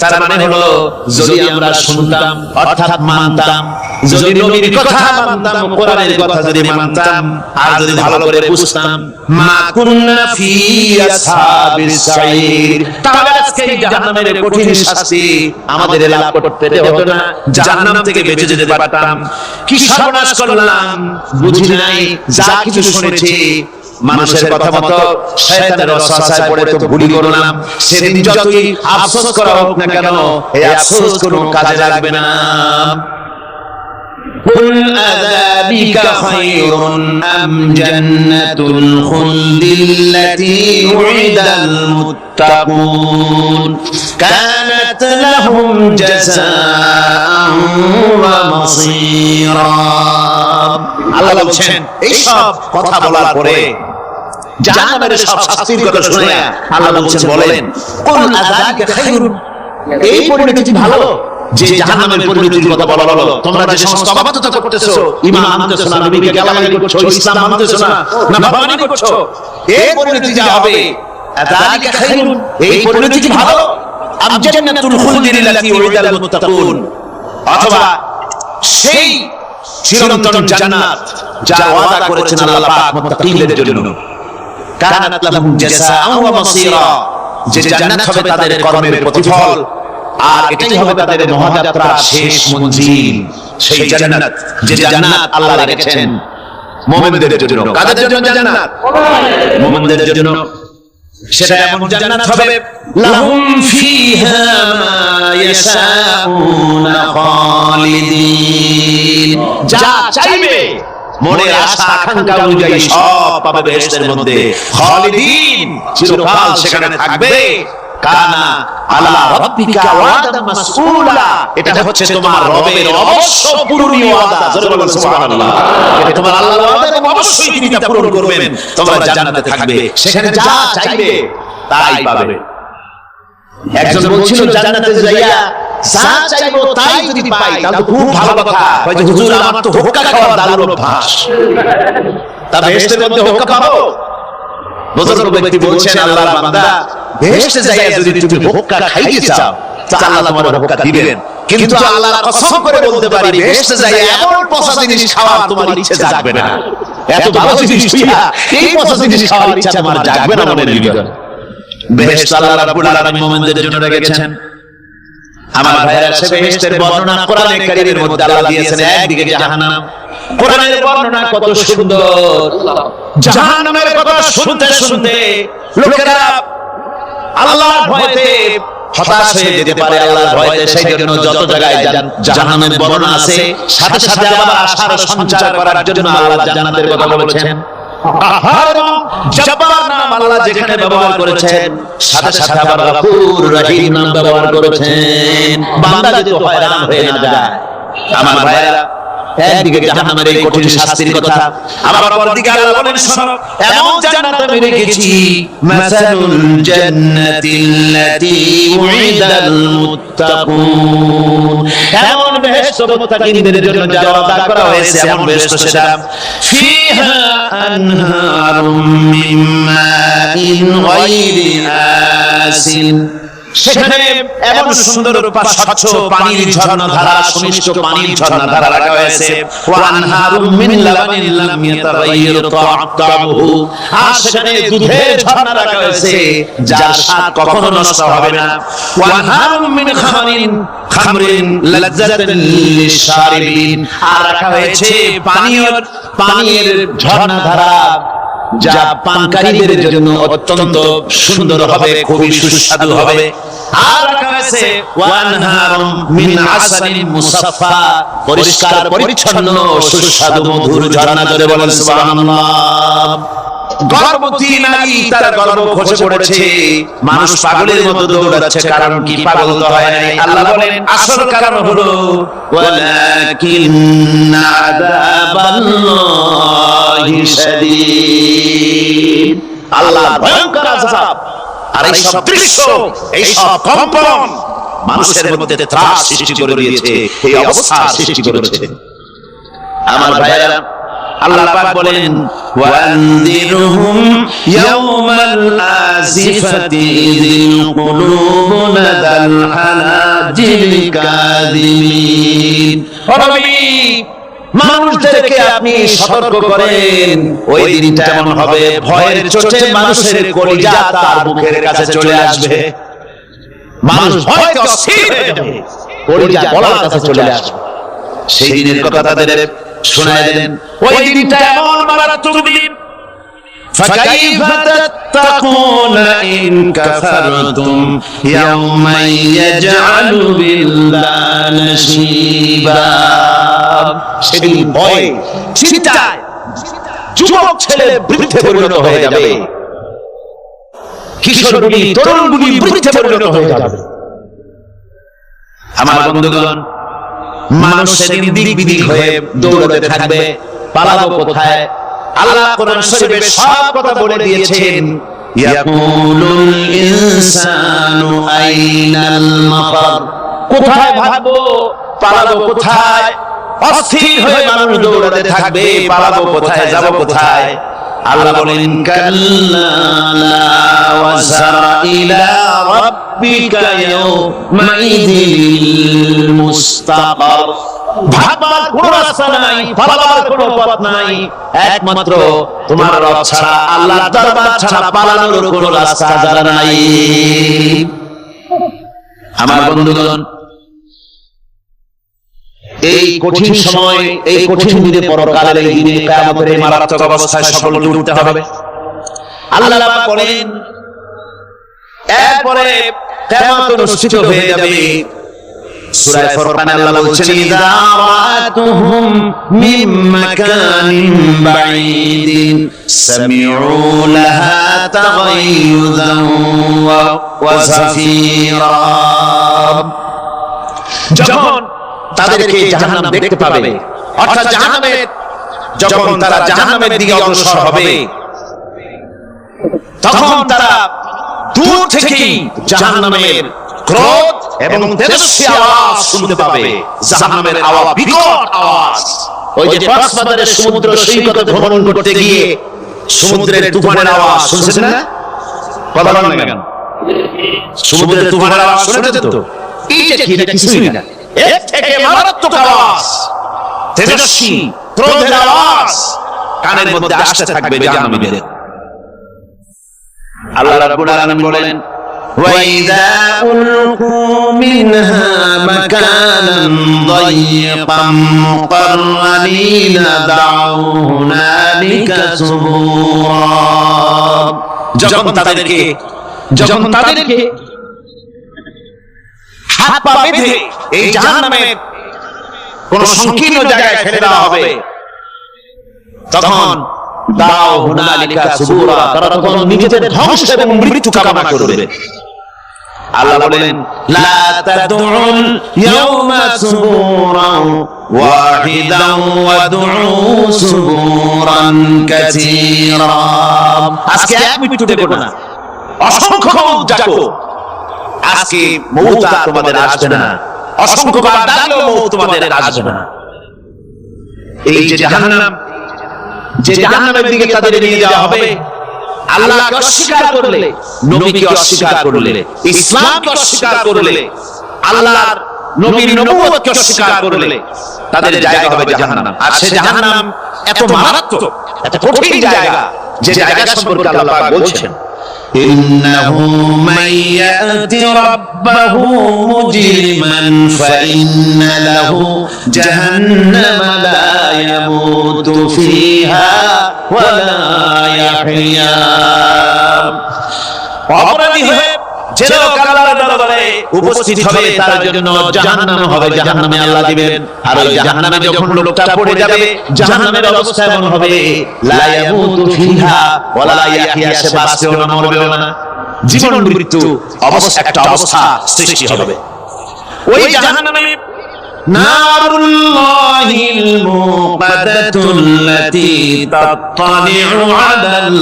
তার মানে হলো যদি আমরা শুনতাম অর্থাৎ মানতাম, যদি নবীর কথা মানতাম, কোরআনের কথা যদি মানতাম, আর যদি ভালো করে বুঝতাম, মা কুননা ফি আসহাবিস সাঈর, তাহলে আজকে এই জাহান্নামের কঠিন শাস্তি আমাদের লাভ করতে হতো না, জাহান্নাম থেকে বেঁচে যেতে পারতাম। কি সর্বনাশ করলাম, বুঝি নাই, যা কিছু শুনেছি মানুষের কথা মতো শয়তানের ওয়াসওয়াসায় পড়ে তো ভুল করলাম। সেদিন যতই আফসোস করা হোক না কেন, এই আফসোস কোনো কাজে লাগবে না। কুল আযাবিকা খায়রুন আম জান্নাতুল খুলদিল্লাতী উইদাল মুত্তাকুন কানাত লাহুম জাযাআন ওয়া মাসীরা। আল্লাহ বলছেন এই সব কথা বলার পরে, জাহান্নামের সব শাস্তির কথা শুনে আল্লাহ বলছেন, বলেন কুল আযাবিকা খায়রুন, এই পরিণতি ভালো যে জাহান্নামের পরিণতির কথা বলা হলো। তোমরা যে সমস্ত অবাধ্যতা করতেছো, ঈমান আনতেছো না, নবীকে গালাগালি করছো, ইসলাম মানতেছো না, নাফরমানি করছো, এই পরিণতি যা হবে, আযাবিকা খায়রুন, এই পরিণতি ভালো আম জান্নাতুল খুলদিল্লাতী উইদাল মুত্তাকুন, অথবা সেই চিরন্তন জান্নাত যা ওয়াদা করেছেন আল্লাহ পাক মুত্তাকিনদের জন্য। কানাত লাহুম জাযাআন ওয়া মাসীরা, যে জান্নাত হবে তাদের কর্মের প্রতিফল, আর এটাই হবে তাদের মহাযাত্রার শেষ মঞ্জিল। সেই জান্নাত, যে জান্নাত আল্লাহ রেখেছেন মুমিনদের জন্য। কাদের জন্য জান্নাত? মুমিনদের জন্য। সেটা এমন জান্নাত হবে লাহুম ফিহা মা ইয়াশাউনা খালিদিন, যা চাইবে মনের আশা আকাঙ্ক্ষা অনুযায়ী সব পাবে বেহেশতের মধ্যে। খালিদিন, চিরকাল সেখানে থাকবে। কানা আলা রাব্বিকা ওয়াদান মাসউলা, এটা হচ্ছে তোমার রবের অবশ্য পূরণীয় ওয়াদা। জোরে বলেন সুবহানাল্লাহ। এটা তোমার আল্লাহর ওয়াদা এবং অবশ্যই তিনি তা পূরণ করবেন। তোমরা জান্নাতে থাকবে, সেখানে যা চাইবে তাই পাবে। একজন বলছিল জান্নাতে যাইয়া যা চাইবো তাই যদি পাই তাহলে খুব ভালো কথা, হয় যে হুজুর আমার তো হোক্কা খাওয়ার দারুণ অভ্যাস, তা বেহেশতের মধ্যে হোক্কা পাবো? বুজুর্গ ব্যক্তি বলছেন, আল্লাহর বান্দা, বেহেশতে যাইয়া যদি তুমি হোক্কা খাইতে চাও তা আল্লাহ তোমার হোক্কা দিবেন, কিন্তু আল্লাহর কসম করে বলতে পারি বেহেশতে যাইয়া এমন পচা জিনিস খাওয়ার তোমার ইচ্ছে জাগবে না। এত ভালো জিনিস হইয়া এই পচা জিনিস খাওয়ার ইচ্ছা তোমার জাগবে না মনের ভিতরে। বেহেশত আল্লাহ রাব্বুল আলামিন মুমিনদের জন্য রেখেছেন। আমার ভাইরা, সে বেহেশতের বর্ণনা কোরআনে কারীমের মধ্যে আল্লাহ দিয়েছেন। একদিকে জাহান্নাম, কোরআনের বর্ণনা কত সুন্দর। জাহান্নামের কথা শুনতে শুনতে লোকেরা আল্লাহর ভয়তে হতাশ হয়ে যেতে পারে, আল্লাহর ভয়তে। সেই জন্য যত জায়গায় জাহান্নামের বর্ণনা আছে, সাথে সাথে আবার আশার সঞ্চার করার জন্য আল্লাহ জান্নাতের কথা বলেছেন। জব্বার নাম আল্লাহ যেখানে ব্যবহার করেছেন, সাথে সাথে আবার গফুর রহিম নাম ব্যবহার করেছেন, বান্দা যাতে হয়রান হয়ে না যায়। আমার ভাইরা, একদিকে জাহান্নামের এই কঠিন শাস্তির কথা, আবার অপরদিকে আল্লাহ বলেন, শোনো, এমন জান্নাত আমি রেখেছি, মাসালুল জান্নাতিল্লাতী উইদাল মুত্তাকুন, এমন বেহেশত মুত্তাকিনদের জন্য যা ওয়াদা করা হয়েছে, এমন বেহেশত সেটা ফিহা আনহারুম মিন মাইন গায়রি আসিন, সেখানে এমন সুন্দর স্বচ্ছ পানির ঝর্ণাধারা, সুমিষ্ট পানির ঝর্ণাধারা রাখা হয়েছে। ওয়া আনহারুম মিন লাবানিন লাম ইয়াতাগায়্যার তা'আমুহু, আর সেখানে দুধের ঝর্ণা রাখা হয়েছে যার স্বাদ কখনো নষ্ট হবে না। ওয়া আনহারুম মিন খামরিন লাযযাতান লিশ-শারিবিন, আর রাখা হয়েছে পানির ঝর্ণাধারা যা পানকারীদের জন্য অত্যন্ত সুন্দর হবে, খুবই সুস্বাদু হবে। আর রাখা হয়েছে ওয়ানহারুম মিন আসালিন মুসাফফা, পরিষ্কার পরিচ্ছন্ন সুস্বাদু মধুর ঝর্ণা। ধরে বলেন সুবহানাল্লাহ। গর্ভবতী নারী তার গর্ভ খসে পড়েছে, মানুষ পাগলের মতো দৌড়াচ্ছে, কারণ কি? পাগল তো হয় নাই। আল্লাহ বলেন আসল কারণ হলো ওয়ালাকিন্না আযাবাল্লাহি শাদীদ, আল্লাহর ভয়ঙ্কর আযাব। আর এই সব দৃশ্য, এই সব কম্পন মানুষের মধ্যে ত্রাস সৃষ্টি করে দিয়েছে, এই অবস্থা সৃষ্টি করেছে। আমার ভাইরা, আল্লাহ পাক বলেন ওয়ানদিরহুম ইয়াওমাল আজিফাতি ইযিল কুলুবু নাদাল হানাজিল কাযিমিন। ও নবী, মানুষদেরকে আপনি সতর্ক করেন, ওই দিনটা এমন হবে ভয়ের চোটে মানুষের কলিজা তার মুখের কাছে চলে আসবে। মানুষ ভয়তে অস্থির হয়ে যাবে, কলিজা গলার কাছে চলে আসবে। সেই দিনের কথা তাদের শোনায় দেন। ওই দিনটা এমন মারাত্মক দিন, ফাকাইফা তাত্তাকুনা ইন কাফারতুম ইয়াওমান ইয়াজআলু বিলদান শিবা। সেদিন ভয় চিন্তায় যুবক ছেলে বৃদ্ধে পরিণত হয়ে যাবে, কিশোরগুলি তরুণগুলি বৃদ্ধে পরিণত হয়ে যাবে। আমার বন্ধুগণ, মানুষ সেদিন দিক বিদিক হয়ে দৌড়াতে থাকবে, পালাবো কোথায়? আল্লাহ কোরআন শরীফে সব কথা বলে দিয়েছেন। ইয়াকুলুল ইনসানু আইনাল মাফার, কোথায় ভাগবো, পালাবো কোথায়? অস্থির হয়ে মানুষ দৌড়াতে থাকবে, পালাবো কোথায়, যাব কোথায়? আল্লাহ বলেন কাল্লা লা ওয়াজরা ইলা রাব্বিকা ইয়াওমাইযিল মুস্তাকার। ভাববার কোনো রাস্তা নাই, পালাবার কোনো পথ নাই, একমাত্র তোমার রব ছাড়া, আল্লাহর দরবার ছাড়া পালানোর কোনো রাস্তা জানা নাই। আমার বন্ধুগণ, এই কঠিন সময়, এই কঠিন দিনে, পরকালের এই দিনে, কিয়ামতের এই মারাত্মক অবস্থায় সকলকে উঠতে হবে। আল্লাহ পাক বলেন এরপরে কিয়ামত অনুষ্ঠিত হয়ে যাবে। সূরা ফুরকানে আল্লাহ বলছেন ইযা রাআতুহুম মিন মাকানিন বাঈদিন সামিউ লাহা তাগায়ুযান ওয়া যাফীরা। যখন তাদেরকে জাহান্নাম দেখতে পাবে, অর্থাৎ জাহান্নামের, যখন তারা জাহান্নামের দিকে অগ্রসর হবে, তখন তারা দূর থেকেই জাহান্নামের ক্রোধ এবং তেজস্বী আওয়াজ শুনতে পাবে। জাহান্নামের আওয়াজ, বিকট আওয়াজ। ওই যে কক্সবাজারের সমুদ্র সৈকতে ভ্রমণ করতে গিয়ে সমুদ্রের তুফানের আওয়াজ শুনছেন না? কথা বলেন না কেন? সমুদ্রের তুফানের আওয়াজ শুনেছেন তো? এইটা কি? এটা কিছুই না, এর থেকে মারাত্মক আওয়াজ, তেজস্বী ক্রোধের আওয়াজ কানের মধ্যে আসতে থাকবে জাহান্নামীদের। আল্লাহ রাব্বুল আলামিন বলেন ওয়াইযা উলকু মিনহা মাকানান দায়্যিকাম মুকাররানিনা দাউ হুনালিকা সুবুরা। যখন তাদেরকে হাত পা বেঁধে এই জাহান্নামের কোন সংকীর্ণ জায়গায় ফেলে দেওয়া হবে, তখন দাও হুনালিকা সুবুরা, তারা তখন নিজেদের ধ্বংস এবং মৃত্যু কামনা করবে। আল্লাহ বলেন লা তাদউল ইয়াওমা সুবুরান ওয়াহিদান ওয়াদউ সুবুরান কাসীরা। আজকে এক মৃত্যু দেব না, অসংখ্য মৌত ডাকো। আজকে মৌত তোমাদের আসবে না, অসংখ্যবার ডাকলেও মৌত তোমাদের আসবে না। এই যে জাহান্নাম, যে জাহান্নামের দিকে তাদের নিয়ে যাওয়া হবে, আল্লাহকে অস্বীকার করলে, নবীকে অস্বীকার করলে, ইসলামকে অস্বীকার করলে, আল্লাহর নবীর নবুয়তকে অস্বীকার করলে তাদের জায়গা হবে জাহান্নাম। আর সে জাহান্নাম এত মারাত্মক, এত কঠিন জায়গা, যে জায়গা সম্পর্কে আল্লাহ পাক বলছেন ইন্নাহু মাইয়াতি রাব্বাহু মুজরিমান ফাইন্না লাহু জাহান্নামা লা ইয়ামুতু ফিহা ওয়া লা ইয়াহইয়া। অপরাধী হয়ে যে লোক আল্লাহর দরবারে উপস্থিত হবে তার জন্য জাহান্নাম হবে, জাহান্নামে আল্লাহ দিবেন। আর ওই জাহান্নামে যখন লোকটা পড়ে যাবে, জাহান্নামের অবস্থা এমন হবে, লা ইয়ামুতু ফিহা ওয়ালা ইয়াহইয়া, সে বাঁচবেও না মরবেও না, জীবন মৃত্যু অবস্থা একটা অবস্থা সৃষ্টি হবে। ওই জাহান্নামে নারুল্লাহিল মুকাদ্দাতুল্লাতী তাত্তালিউ আলাল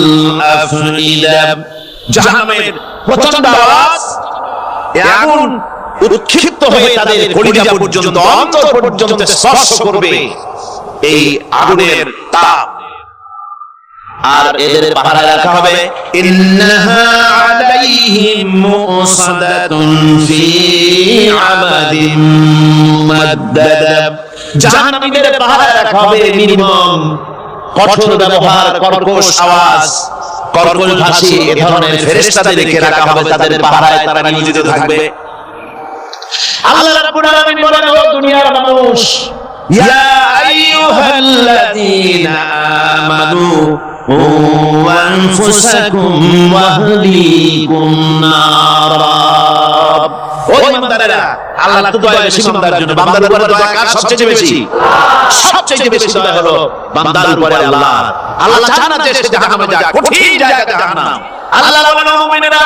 আফইদা, জাহান্নামের প্রচন্ড আওয়াজ, আগুন উৎক্ষিপ্ত হয়ে তাদের কলিজা পর্যন্ত, অন্তর পর্যন্ত স্পর্শ করবে এই আগুনের তাপ। আর এদের পাহারা রাখা হবে, ইন্নাহা আলাইহিম মুসাদাতুন ফি আমাদিম মুমাদ্দাদা, জাহান্নামীদের পাহারা রাখা হবে নির্মম, কঠোর ব্যবহার, কর্কশ আওয়াজ, কর্কশ ভাষী এ ধরনের ফেরেশতাদেরকে রাখা হবে, তাদের পাহারায় তারা নিয়োজিত থাকবে। আল্লাহ রাব্বুল আলামিন বলেন, ও দুনিয়ার মানুষ, ইয়া আইয়ুহাল্লাযীনা আমানু ওয়ানফুসাকুম ওয়াহলিকুম নারা, ও ইমানদারেরা, আল্লাহ তো দয়া বেশি বান্দার জন্য, বান্দার উপরে দয়া কার সবচেয়ে বেশি? সবচেয়ে বেশি দয়া হলো বান্দার উপরে আল্লাহ। আল্লাহ চান না যে সে জাহান্নামে যাক, কঠিন জায়গা জাহান্নাম। আল্লাহ বলেন, ও মুমিনেরা,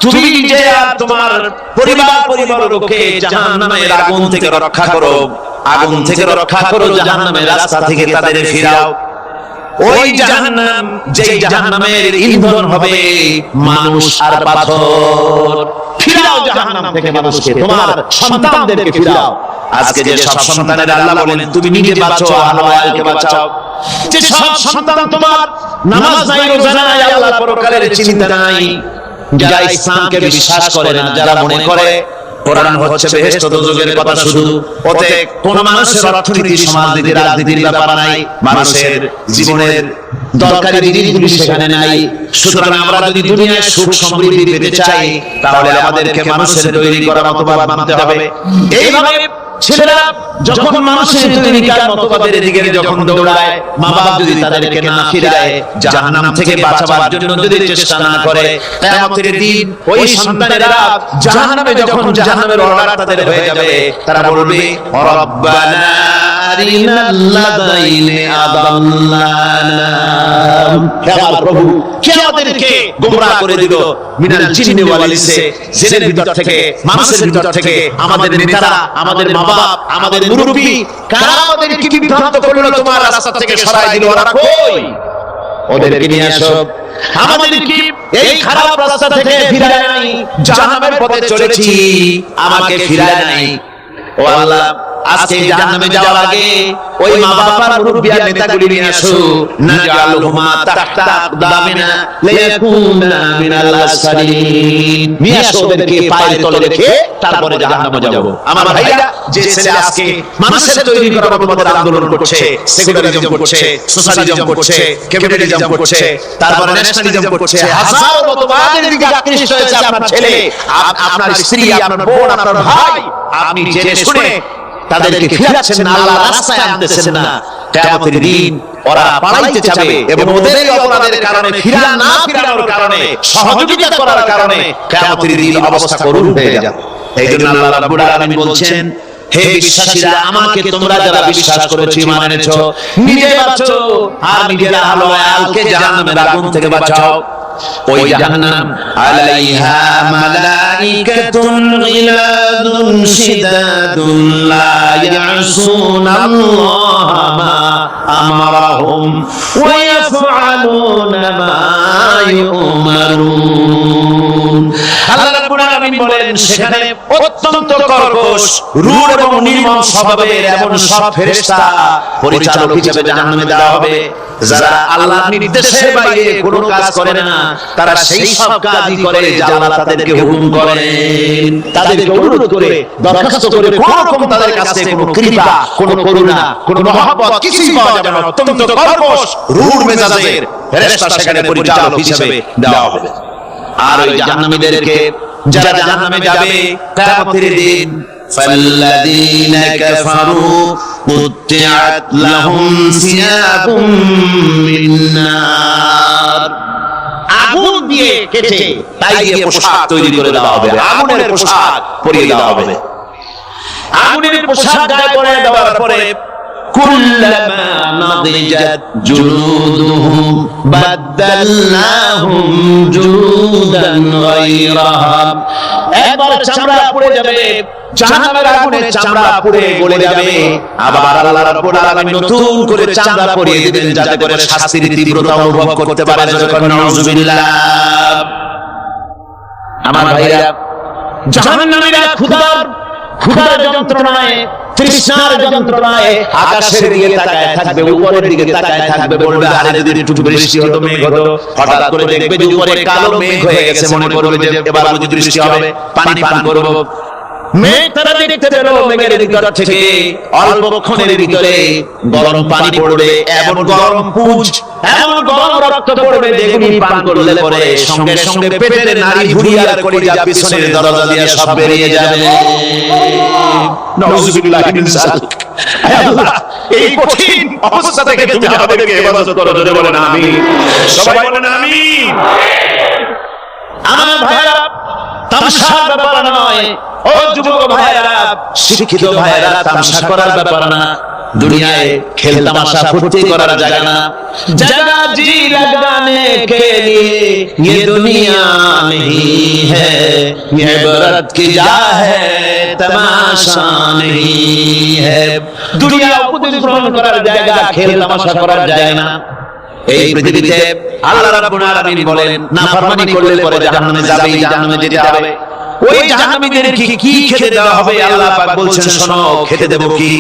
তুমি নিজে আর তোমার পরিবারকে জাহান্নামের আগুন থেকে রক্ষা করো, আগুন থেকে রক্ষা করো, জাহান্নামের রাস্তা থেকে তাদের ফিরাও। ওই জাহান্নাম, যেই জাহান্নামের ইন্ধন হবে মানুষ আর পাথর, ফিরাও জাহান্নাম থেকে মানুষকে, তোমার সন্তানদেরকে ফিরাও। আজকে যে সব সন্তানের আল্লাহ বলেন তুমি নিজে বাঁচো, আহলে ওয়ালকে বাঁচাও। যে সব সন্তান তোমার নামাজ নাই, রোজা নাই, আল্লাহ পরকালের চিন্তা নাই, যারা ইসলামকে বিশ্বাস করে না, যারা মনে করে কোরআন হচ্ছে বেহেশত দোজখের কথা শুধু, ওতে কোন মানুষের অর্থনীতি, সমাজনীতি, রাজনীতির ব্যাপার নাই, মানুষের জীবনের দরকারি জিনিসগুলি সেখানে নাই। সুতরাং আমরা যদি দুনিয়ায় সুখ সমৃদ্ধি পেতে চাই, তাহলে আমাদেরকে মানুষের তৈরি করা মতবাদ মানতে হবে। এইভাবে ছেলেরা যখন মানুষের তৈরি করা মতবাদের দিকে যখন দৌড়ায়, মা বাবা যদি তাদেরকে না ফিরায়, জাহান্নাম থেকে বাঁচাবার জন্য যদি চেষ্টা না করে, কিয়ামতের দিন ওই সন্তানেরা জাহান্নামে যখন জাহান্নামের অর্ডার তাদের হয়ে যাবে, তারা বলবে, রব্বানা আরিনাল লাযাইনি আদাল্লানা, হে আমার প্রভু, কে আমাদেরকে গোমরাহ করে দিল, মিনাল জিন্নি ওয়াল ইনসি, জিনের ভিতর থেকে, মানুষের ভিতর থেকে, আমাদের নেতারা, আমাদের মা বাবা, আমাদের মুরব্বি, কারা আমাদেরকে বিভ্রান্ত করলো, তোমার রাস্তা থেকে সরাই দিল, ওরা কই? ওদেরকে নিয়ে আসো। আমাদেরকে এই খারাপ রাস্তা থেকে ফিরায় নাই, জাহান্নামের পথে চলেছি, আমাকে ফিরায় নাই। ও আল্লাহ, আজকে জাহান্নামে যাওয়ার আগে ওই মা বাবার মুরব্বি আর নেতাগুলি নিয়ে আসো, নাজালহুমা তাহতা আকদামিনা লিয়াকুনা মিনাল আসফালিন, নিয়ে আসো, ওদেরকে পায়ের তলে রেখে তারপরে জাহান্নামে যাব। আমার ভাইরা, যে ছেলে আজকে মানুষের তৈরি করা মতবাদের আন্দোলন করছে, সেকুলারিজম করছে, সোশ্যালিজম করছে, ক্যাপিটালিজম করছে, তারপরে ন্যাশনালিজম করছে, হাজার মতবাদের দিকে আকৃষ্ট হয়েছে আপনার ছেলে, আপনার স্ত্রী, আপনার বোন, আপনার ভাই, আপনি জেনে শুনে তাদেরকে ফিরাচ্ছেন না, আল্লাহর রাস্তায় আনতেছেন না। কিয়ামতের দিন ওরা পালাইতে যাবে এবং ওদের অপরাধের কারণে, ফিরানোর কারণে, সহযোগিতা করার কারণে কিয়ামতের দিন অবস্থা করুণ হয়ে যাবে। এইজন্য আল্লাহ রাব্বুল আলামিন বলছেন, হে বিশ্বাসীরা, আমাকে তোমরা যারা বিশ্বাস করেছো, ঈমান এনেছো, নিজে বাঁচো আর নিজের আহলে ওয়ালকে জাহান্নামের আগুন থেকে বাঁচাও। ওই জাহান্নাম আলাইহা মালাইকাতুন গিলাদুন শিদাদুন লা ইয়াসুনাল্লাহা মা আমারাহুম ওয়া ইয়াফআলুনা মা ইউমারুন। আল্লাহ রাব্বুল আলামিন বলেন, সেখানে অত্যন্ত কর্কশ, রূঢ় এবং নির্মম স্বভাবের এমন সব ফেরেশতা পরিচালক হিসেবে জাহান্নামে দেওয়া হবে, যারা আল্লাহর নির্দেশের বাইরে কোনো কাজ করে না, তারা সেই সব কাজই করে যা আল্লাহ তাদেরকে হুকুম করেন, তাদেরকে অনুরোধ করে, দরখাস্ত করে, কোনো রকম তাদের কাছে কোনো কৃপা, কোনো করুণা, কোনো মহব্বত কিছুই পাওয়া যাবে না। অত্যন্ত কর্কশ, রূঢ় মেজাজের ফেরেশতা সেখানে পরিচালক হিসেবে দেওয়া হবে। আর ওই জাহান্নামীদেরকে, যারা জাহান্নামে যাবে কিয়ামতের দিন, فالذين كفروا قطعت لهم ثياب من نار, আগুন দিয়ে কেটে তাই দিয়ে পোশাক তৈরি করে দেওয়া হবে, আগুনের পোশাক পরিয়ে দেওয়া হবে। আগুনের পোশাক গায়ে পরিয়ে দেওয়ার পরে কুল্লামা নাদিজাত জুলুদুহুম বাদদালনাহুম জুলুদান গায়রাহা, একবার চামড়া পুড়ে যাবে, জাহান্নামের আগুনে চামড়া পুড়ে গলে যাবে, আবার আল্লাহ রাব্বুল আলামিন নতুন করে চামড়া পরিয়ে দিবেন যাতে করে শাস্তির তীব্রতা অনুভব করতে পারে। নাউযুবিল্লাহ। আমার ভাইরা, জাহান্নামীরা ক্ষুধার যন্ত্রণায়, তৃষ্ণার যন্ত্রণায় আকাশের দিকে তাকায় থাকবে, উপরের দিকে তাকায় থাকবে, বলবে আরে যদি একটু বৃষ্টি হতো, মেঘ হতো। হঠাৎ করে দেখবে যে উপরে কালো মেঘ হয়ে গেছে, মনে করবে যে এবার বুঝি বৃষ্টি হবে, পানি পান করব। মেঘ তারা দেখতে পেল, মেঘের ভিতর থেকে অল্পক্ষণের ভিতরে গরম পানি পড়বে, এমন গরম পুঁজ, এমন গরম রক্ত পড়বে, যেগুলি পান করলে পরে সঙ্গে সঙ্গে পেটের নাড়ি ভুঁড়ি আর কলিজা পিছনের দরজা দিয়ে সব বেরিয়ে যাবে। নাউযুবিল্লাহ মিন যালিক। হে আল্লাহ, এই কঠিন অবস্থা থেকে তুমি আমাদেরকে হেফাজত করো। জোরে বলেন আমিন। সবাই বলেন আমিন। আমার ভাইরা, তামসার ব্যাপার নয়। ও যুবক ভাইরা, শিক্ষিত ভাইরা, তামসা করার ব্যাপার না। দুনিয়ায় খেল তামাশা ফুর্তি করার জায়গা না। जगह जी लगाने के लिए ये दुनिया नहीं है, ये इबरत की जा है, तमाशा नहीं है। दुनिया उपदेश ग्रहण করার জায়গা, খেল তামাশা করার জায়গা না। এই পৃথিবীতে আল্লাহ রাব্বুল আলামিন বলেন, নাফরমানি করলে পরে জাহান্নামে যাবেই, জাহান্নামে যেতে হবে। ওই জাহান্নামীদেরকে কি খেতে দেওয়া হবে? আল্লাহ পাক বলছেন, শোনো, খেতে দেব কি?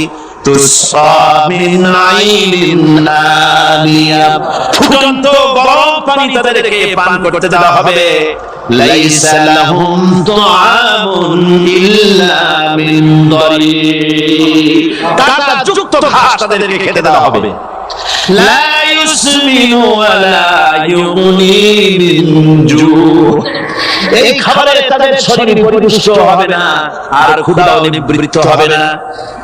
তুসা মিন আইনিন আনিয়া, ফুটন্ত গরম পানি তাদেরকে পান করতে দেওয়া হবে। লাইসা লাহুম তুআমুন ইল্লা মিন দারি, কাঁটা যুক্ত ঘাস তাদেরকে খেতে দেওয়া হবে। লা ইউসমিনু ওয়ালা ইউগনি মিন জু, এই খাবারে তাদের শরীর পরিপুষ্ট হবে না, আর ক্ষুধাও নিবৃত্ত হবে না।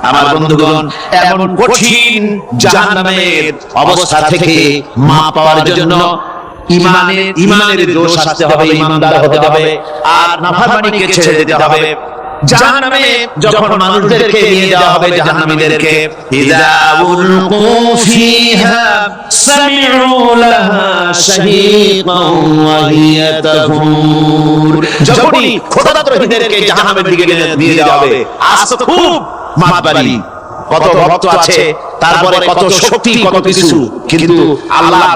আমার বন্ধুগণ, এমন কঠিন জাহান্নামের অবস্থা থেকে মা পাওয়ার জন্য ইমানের দোষ আসতে হবে, ইমানদার হতে হবে, আর নাফরমানিকে ছেড়ে দিতে হবে। জাহান্নামে যখন মানুষদেরকে নিয়ে যাওয়া হবে, জাহান্নামীদেরকে, ইযা উলকু ফিহা সামিউ লাহা শাহীকান ওয়া হিয়া তাফুর, যখনই খোদাদ্রোহীদেরকে জাহান্নামের দিকে নিয়ে যাওয়া হবে, আজ তো খুব মাতবাড়ি, কত ভক্ত আছে, তারপরে কত শক্তি, কত কিছু, কিন্তু আল্লাহর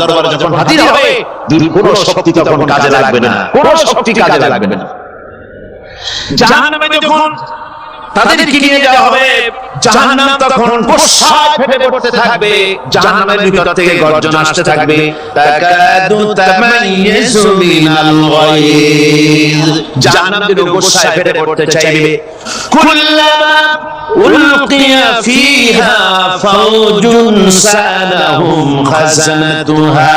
দরবারে যখন হাজির হবে, কোনো শক্তি তখন কাজে লাগবে না, কোনো শক্তি কাজে লাগবে না। জাহান্নামে যখন তাদেরকে নিয়ে যাওয়া হবে, জাহান্নাম তখন গোসায় ফেটে পড়তে থাকবে, জাহান্নামের ভিতর থেকে গর্জন আসতে থাকবে, তাকাদু তামাইয়াজু মিনাল গায়জ, জাহান্নাম যেন গোসায় ফেটে পড়তে চাইবে। কুল্লামা উলকিয়া ফিহা ফাওজুন সালাহুম খাজানাতুহা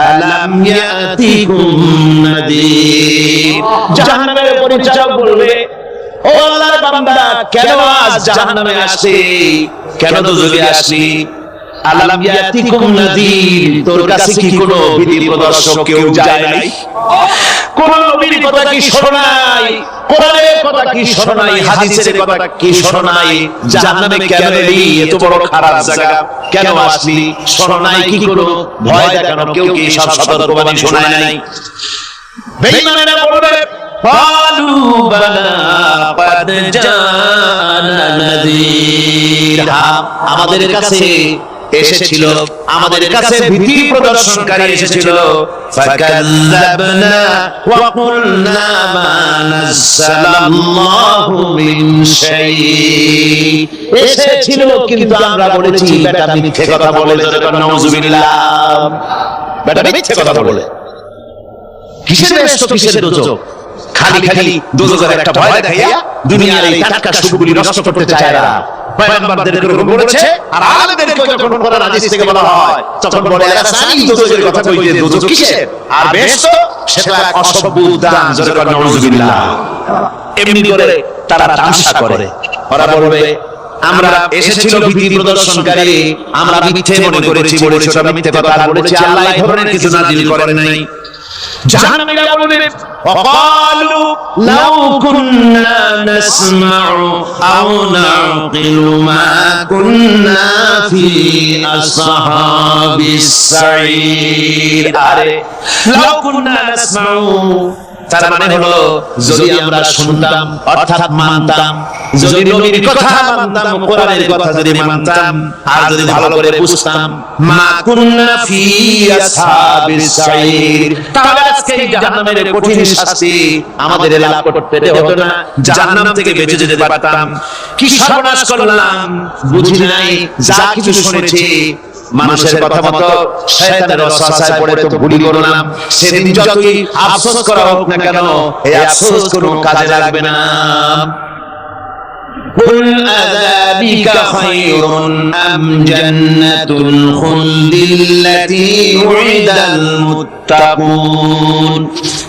আলাম ইয়াতিকুম নাদির, জাহান্নামের পরিচালক বলবে, ও আল্লাহর বান্দা, কেন আজ জাহান্নামে আসলি, কেন দোজখে আসলি? আলাম ইয়াতিকুম নাদির, তোর কাছে কি কোনো বিধি প্রদর্শক কেউ যায় নাই? কোন নবীর কথা কি শোনো নাই? কোরআনের কথা কি শোনো নাই? হাদিসের কথা কি শোনো নাই? জাহান্নামে কেন এলি? এত বড় খারাপ জায়গা কেন আসলি? শোনো নাই কি কোনো ভয় দেখানো কেউ কি সব সতর্কবাণী শোনায় নাই? বেঈমানেরা বলবে, قالوا بلى قد جاءنا نذير, আমাদের কাছে এসেছিল, আমাদের কাছে ভীতি প্রদর্শনকারী এসেছিল। ফাকাযাবনা ওয়া কুলনা মা নাযালাল্লাহু মিন শাই, এসেছিল কিন্তু আমরা বলেছি বেটা মিথ্যে কথা বলে। নাউযুবিল্লাহ, বেটা মিথ্যে কথা বলে। কিসের ব্যস্ত, কিসের দোজখ? খালি দোজখের একটা ভয় দেখাইয়া দুনিয়ার এই টাটকা সুখগুলি নষ্ট করতে চায় না। পয়গম্বরদেরকে এরকম বলেছে, আর আলেমদেরকে যখন কোরআন হাদিস থেকে বলা হয় তখন বলে এরা জানি দোজখের কথা কইতে, দোজখ কিসের? আর ব্যস্ত সেটা এক অসভ্য উদ্যান। জোরে বলেন নাউযুবিল্লাহ। এমনি করে তারা তামসা করে। ওরা বলবে, আমরা এসেছিল ভীতি প্রদর্শনকারী, আমরা মিথ্যে মনে করেছি, বলেছি ওটা মিথ্যে কথা, আর বলেছি আল্লাহ এই ধরনের কিছু নাযিল করেন নাই। জাহান্নামীরা বলবে وقالوا لو كنا نسمع أو نعقل ما كنا في أصحاب السعير আরে لو كنا نسمع তার মানে হলো যদি আমরা শুনতাম অর্থাৎ মানতাম, যদি নবীর কথা মানতাম, কোরআনের কথা যদি মানতাম, আর যদি ভালো করে বুঝতাম, মা কুননা ফি আসহাবিস সাইর, তাহলে আজকে এই জাহান্নামের কঠিন শাস্তি আমাদের লাভ করতে হতো না, জাহান্নাম থেকে বেঁচে যেতে পারতাম। কি সর্বনাশ করলাম, বুঝি নাই, যা কিছু শুনেছি মানুষের কথা মতো শয়তানের ওয়াসওয়াসায় পড়ে তো ভুলই করলাম। সেদিন যতই আফসোস করা হোক না কেন, এই আফসোস কোনো কাজে লাগবে না। قل أذلك خير أم جنة الخلد التي وعد المتقون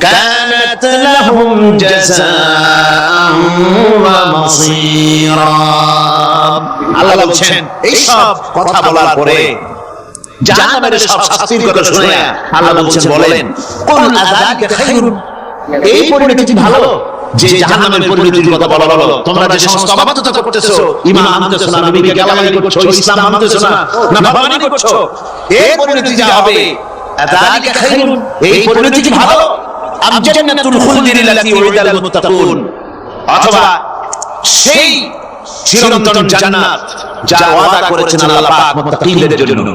كانت لهم جزاء ومصيرا। আল্লাহ বলছেন এই সব কথা বলার পরে, জাহান্নামের সব শাস্তির কথা শুনে আল্লাহ বলছেন, বলেন কুল আযালিকা খায়রুন, এই পরিণতি কি ভালো যে জাহান্নামের পরিণতির কথা বলা হলো? তোমরা যে সমস্ত অবাধ্যতা করতেছো, ঈমান আনতেছো না, নবীকে গালাগালি করছো, ইসলাম মানতেছো না, নাফরমানি করছো, এই পরিণতি যা হবে, আযালিকা খায়রুন, এই পরিণতি কি ভালো? আম জান্নাতুল খুলদিল লাতী উইদাল মুত্তাকুন, অথবা সেই চিরন্তন জান্নাত যার ওয়াদা করেছেন আল্লাহ পাক মুত্তাকিদের জন্য,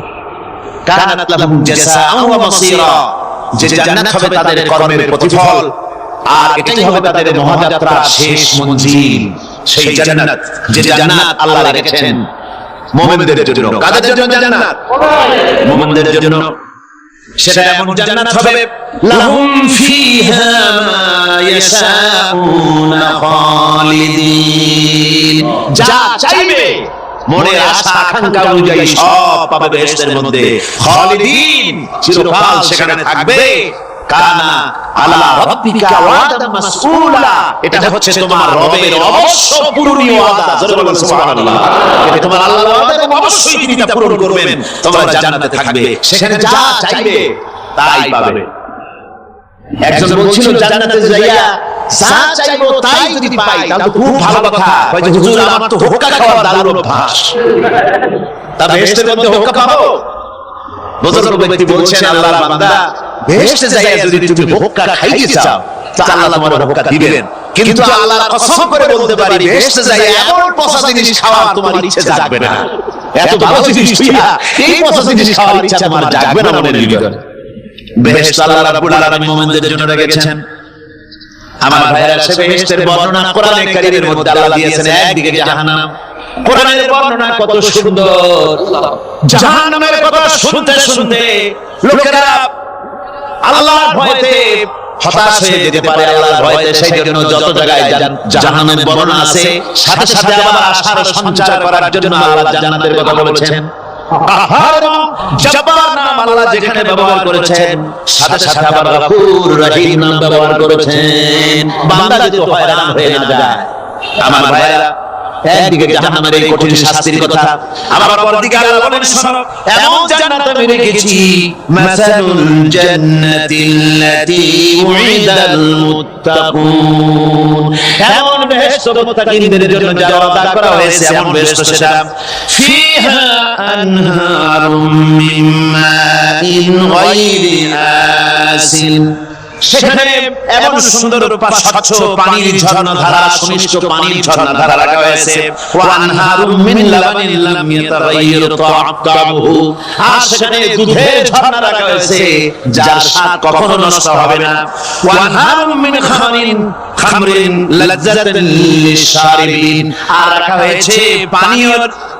কানাত লাহুম জাযাআন ওয়া মাসীরা, যে জান্নাত হবে তাদের কর্মের প্রতিফল, আর এটাই হবে তাদের মহাযাত্রার শেষ মঞ্জিল। সেই জান্নাত, যে জান্নাত আল্লাহ রেখেছেন মুমিনদের জন্য। কাদের জন্য জান্নাত? মুমিনদের জন্য। সেটা এমন জান্নাত হবে লাহুম ফিহা মা ইয়াশাউনা খালিদিন, যা চাইবে মনের আশা আকাঙ্ক্ষা অনুযায়ী সব পাবে বেহেশতের মধ্যে। খালিদিন, চিরকাল সেখানে থাকবে। কানা আলা রাব্বিকা ওয়াদান মাসউলা, এটা হচ্ছে তোমার রবের অবশ্য পূরণীয় ওয়াদা। জোরে বলেন সুবহানাল্লাহ। এটা তোমার আল্লাহর ওয়াদা এবং অবশ্যই তিনি তা পূরণ করবেন। তোমরা জান্নাতে থাকবে, সেখানে যা চাইবে তাই পাবে। একজন বলছিল জান্নাতে যাইয়া যা চাইবো তাই যদি পাই তাহলে খুব ভালো কথা। কয় যে হুজুর আমার তো হোক্কা খাওয়ার দারুণ অভ্যাস, তা বেহেশতের মধ্যে হোক্কা পাবো? বুজুর্গ ব্যক্তি বলছেন, আল্লাহর বান্দা, বেহেশতে যাইয়া যদি তুমি হোক্কা খাইতে চাও তা আল্লাহ তোমার হোক্কা দিবেন, কিন্তু আল্লাহর কসম করে বলতে পারি বেহেশতে যাইয়া এমন পচা জিনিস খাওয়ার তোমার ইচ্ছে জাগবে না। এত ভালো জিনিস হইয়া এই পচা জিনিস খাওয়ার ইচ্ছা তোমার জাগবে না মনের ভিতরে। বেহেশত আল্লাহ রাব্বুল আলামিন মুমিনদের জন্য রেখেছেন। আমার ভাইরা, সে বেহেশতের বর্ণনা কোরআনে কারীমের মধ্যে আল্লাহ দিয়েছেন। একদিকে জাহান্নাম, কোরআনের বর্ণনা কত সুন্দর। জাহান্নামের কথা শুনতে শুনতে লোকেরা আল্লাহর ভয়তে হতাশ হয়ে যেতে পারে, আল্লাহর ভয়তে। সেই জন্য যত জায়গায় জাহান্নামের বর্ণনা আছে, সাথে সাথে আবার আশার সঞ্চার করার জন্য আল্লাহ জান্নাতের কথা বলেছেন। কাহার এবং জব্বার নাম আল্লাহ যেখানে ব্যবহার করেছেন, সাথে সাথে আবার গফুর রহিম নাম ব্যবহার করেছেন, বান্দা যাতে হয়রান হয়ে না যায়। আমার ভাইরা, একদিকে জাহান্নামের এই কঠিন শাস্তির কথা, আবার অপরদিকে আল্লাহ বলেন, শোনো, এমন জান্নাত আমি রেখেছি, মাসালুল জান্নাতিল্লাতী উইদাল মুত্তাকুন, এমন বেহেশত মুত্তাকিনদের জন্য যা ওয়াদা করা হয়েছে, এমন বেহেশত সেটা ফিহা আনহারুম মিন মাইন গায়রি আসিন, সেখানে এমন সুন্দর স্বচ্ছ পানির ঝর্ণাধারা, সুমিষ্ট পানির ঝর্ণাধারা রাখা হয়েছে। ওয়া আনহারুম মিন লাবানিন লাম ইয়াতাগায়্যার তা'আমুহু, আর সেখানে দুধের ঝর্ণা রাখা হয়েছে যার স্বাদ কখনো নষ্ট হবে না। ওয়া আনহারুম মিন খামরিন লাযযাতান লিশ-শারিবিন, আর রাখা হয়েছে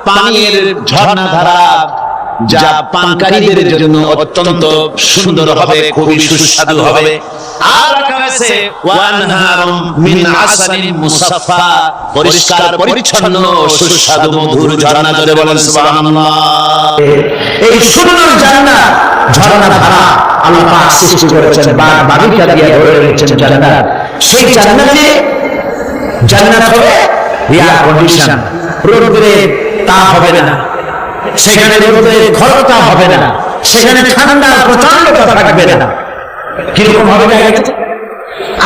পানির ঝর্ণাধারা যা পানকারীদের জন্য অত্যন্ত সুন্দর হবে, খুবই সুস্বাদু হবে। আর রাখা হয়েছে ওয়ানহারুম মিন আসালিন মুসাফফা, পরিষ্কার পরিচ্ছন্ন সুস্বাদু মধুর ঝর্ণা। জোরে বলেন সুবহানাল্লাহ। এই সুন্দর জান্নাত, ঝর্ণাধারা আল্লাহ পাক সৃষ্টি করেছেন, বাগিচা দিয়ে ধরে রেখেছেন জান্নাত। সেই জান্নাতে জান্নাত হবে এয়ার কন্ডিশন, রোদ্রে তা হবে না, সেখানে রোদ্রে খরতা হবে না, সেখানে ঠান্ডা প্রচন্ডতা থাকবে না। কিরকম হবে দেখা গেছে?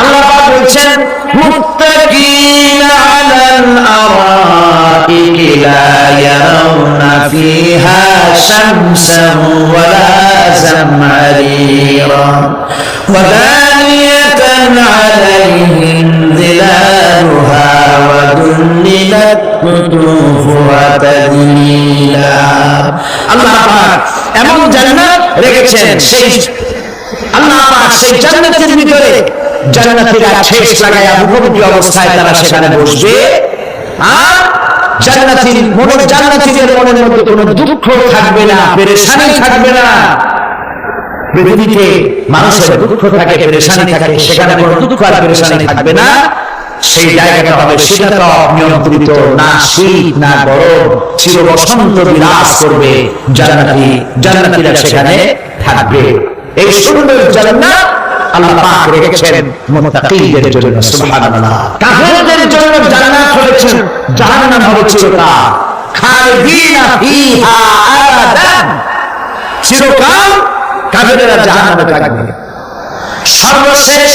আল্লাহ পাক বলছেন মুত্তাকিনা আলাল আরাইকি লা ইয়ারাউনা ফিহা শামসান ওয়ালা জামহারিরা ওয়া দানিয়াতান আলাইহিম যিলালুহা ওয়া দুল্লিলাত কুতুফুহা তাদলিলা। আল্লাহ পাক এমন জান্নাত রেখেছেন, সেই আল্লাহ পাক সেই জান্নাতের ভিতরে জান্নাতীরা ঠেস লাগায়া মুখোমুখি অবস্থায় তারা সেখানে বসবে, আর জান্নাতীদের মনের মধ্যে কোনো দুঃখ থাকবে না, পেরেশানি থাকবে না। পৃথিবীতে মানুষের দুঃখ থাকে, পেরেশানি থাকে, সেখানে কোনো দুঃখ আর পেরেশানি থাকবে না। সেই জায়গাটা হবে শীতল নিয়ন্ত্রিত, না শীত না গরম, চির বসন্ত বিরাজ করবে। জান্নাতীরা সেখানে থাকবে। এই সুন্দর জান্নাত আল্লাহ পাক রেখেছেন মুত্তাকিদের জন্য। সুবহানাল্লাহ। কাফেরদের জন্য জান্নাত হয়েছে, জাহান্নাম হবে চিরকাল, খালিদিনা ফিহা আবাদান, চিরকাল কাফেররা জাহান্নামে থাকবে। সর্বশেষ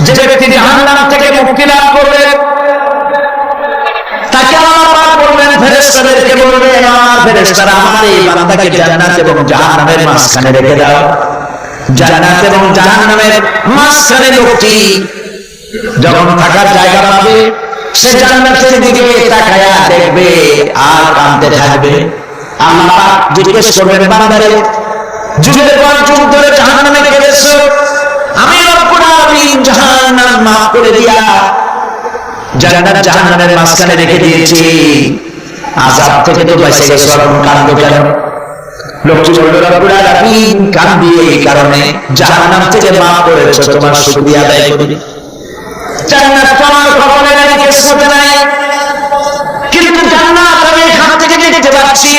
যে ব্যক্তি জাহান্নাম থেকে মুক্তি লাভ করবে তাকে আল্লাহ পাক বলবেন, ফেরেশতাদেরকে বলবেন, আমার ফেরেশতারা আমার এই বান্দাকে জান্নাত এবং জাহান্নামের মাঝখানে রেখে দাও। জান্নাত এবং জাহান্নামের মাঝখানে লোকটি যখন থাকার জায়গা পাবে, সে জান্নাতের দিকে তাকায়া দেখবে আর কাঁদতে থাকবে। আল্লাহ পাক জিজ্ঞেস করবেন, বান্দারে যুগের পর যুগ ধরে জাহান্নামে কেঁদেছো, আমি রব্বুল আলামিন জাহান্নাম মাফ করে দিয়া জান্নাত জাহান্নামের মাঝখানে রেখে দিয়েছি, আযাব থেকে তো বেঁচে গেছো, এখন কাঁদো কেন? লোকটি বলল, রব্বুল আলামিন কাঁদি এই কারণে, জাহান্নাম থেকে মাফ করেছো, তোমার শুকরিয়া আদায় করি। জান্নাত তোমার কপালে নাই, কিসমতে নাই, কিন্তু জান্নাত আমি এখান থেকে দেখতে পাচ্ছি।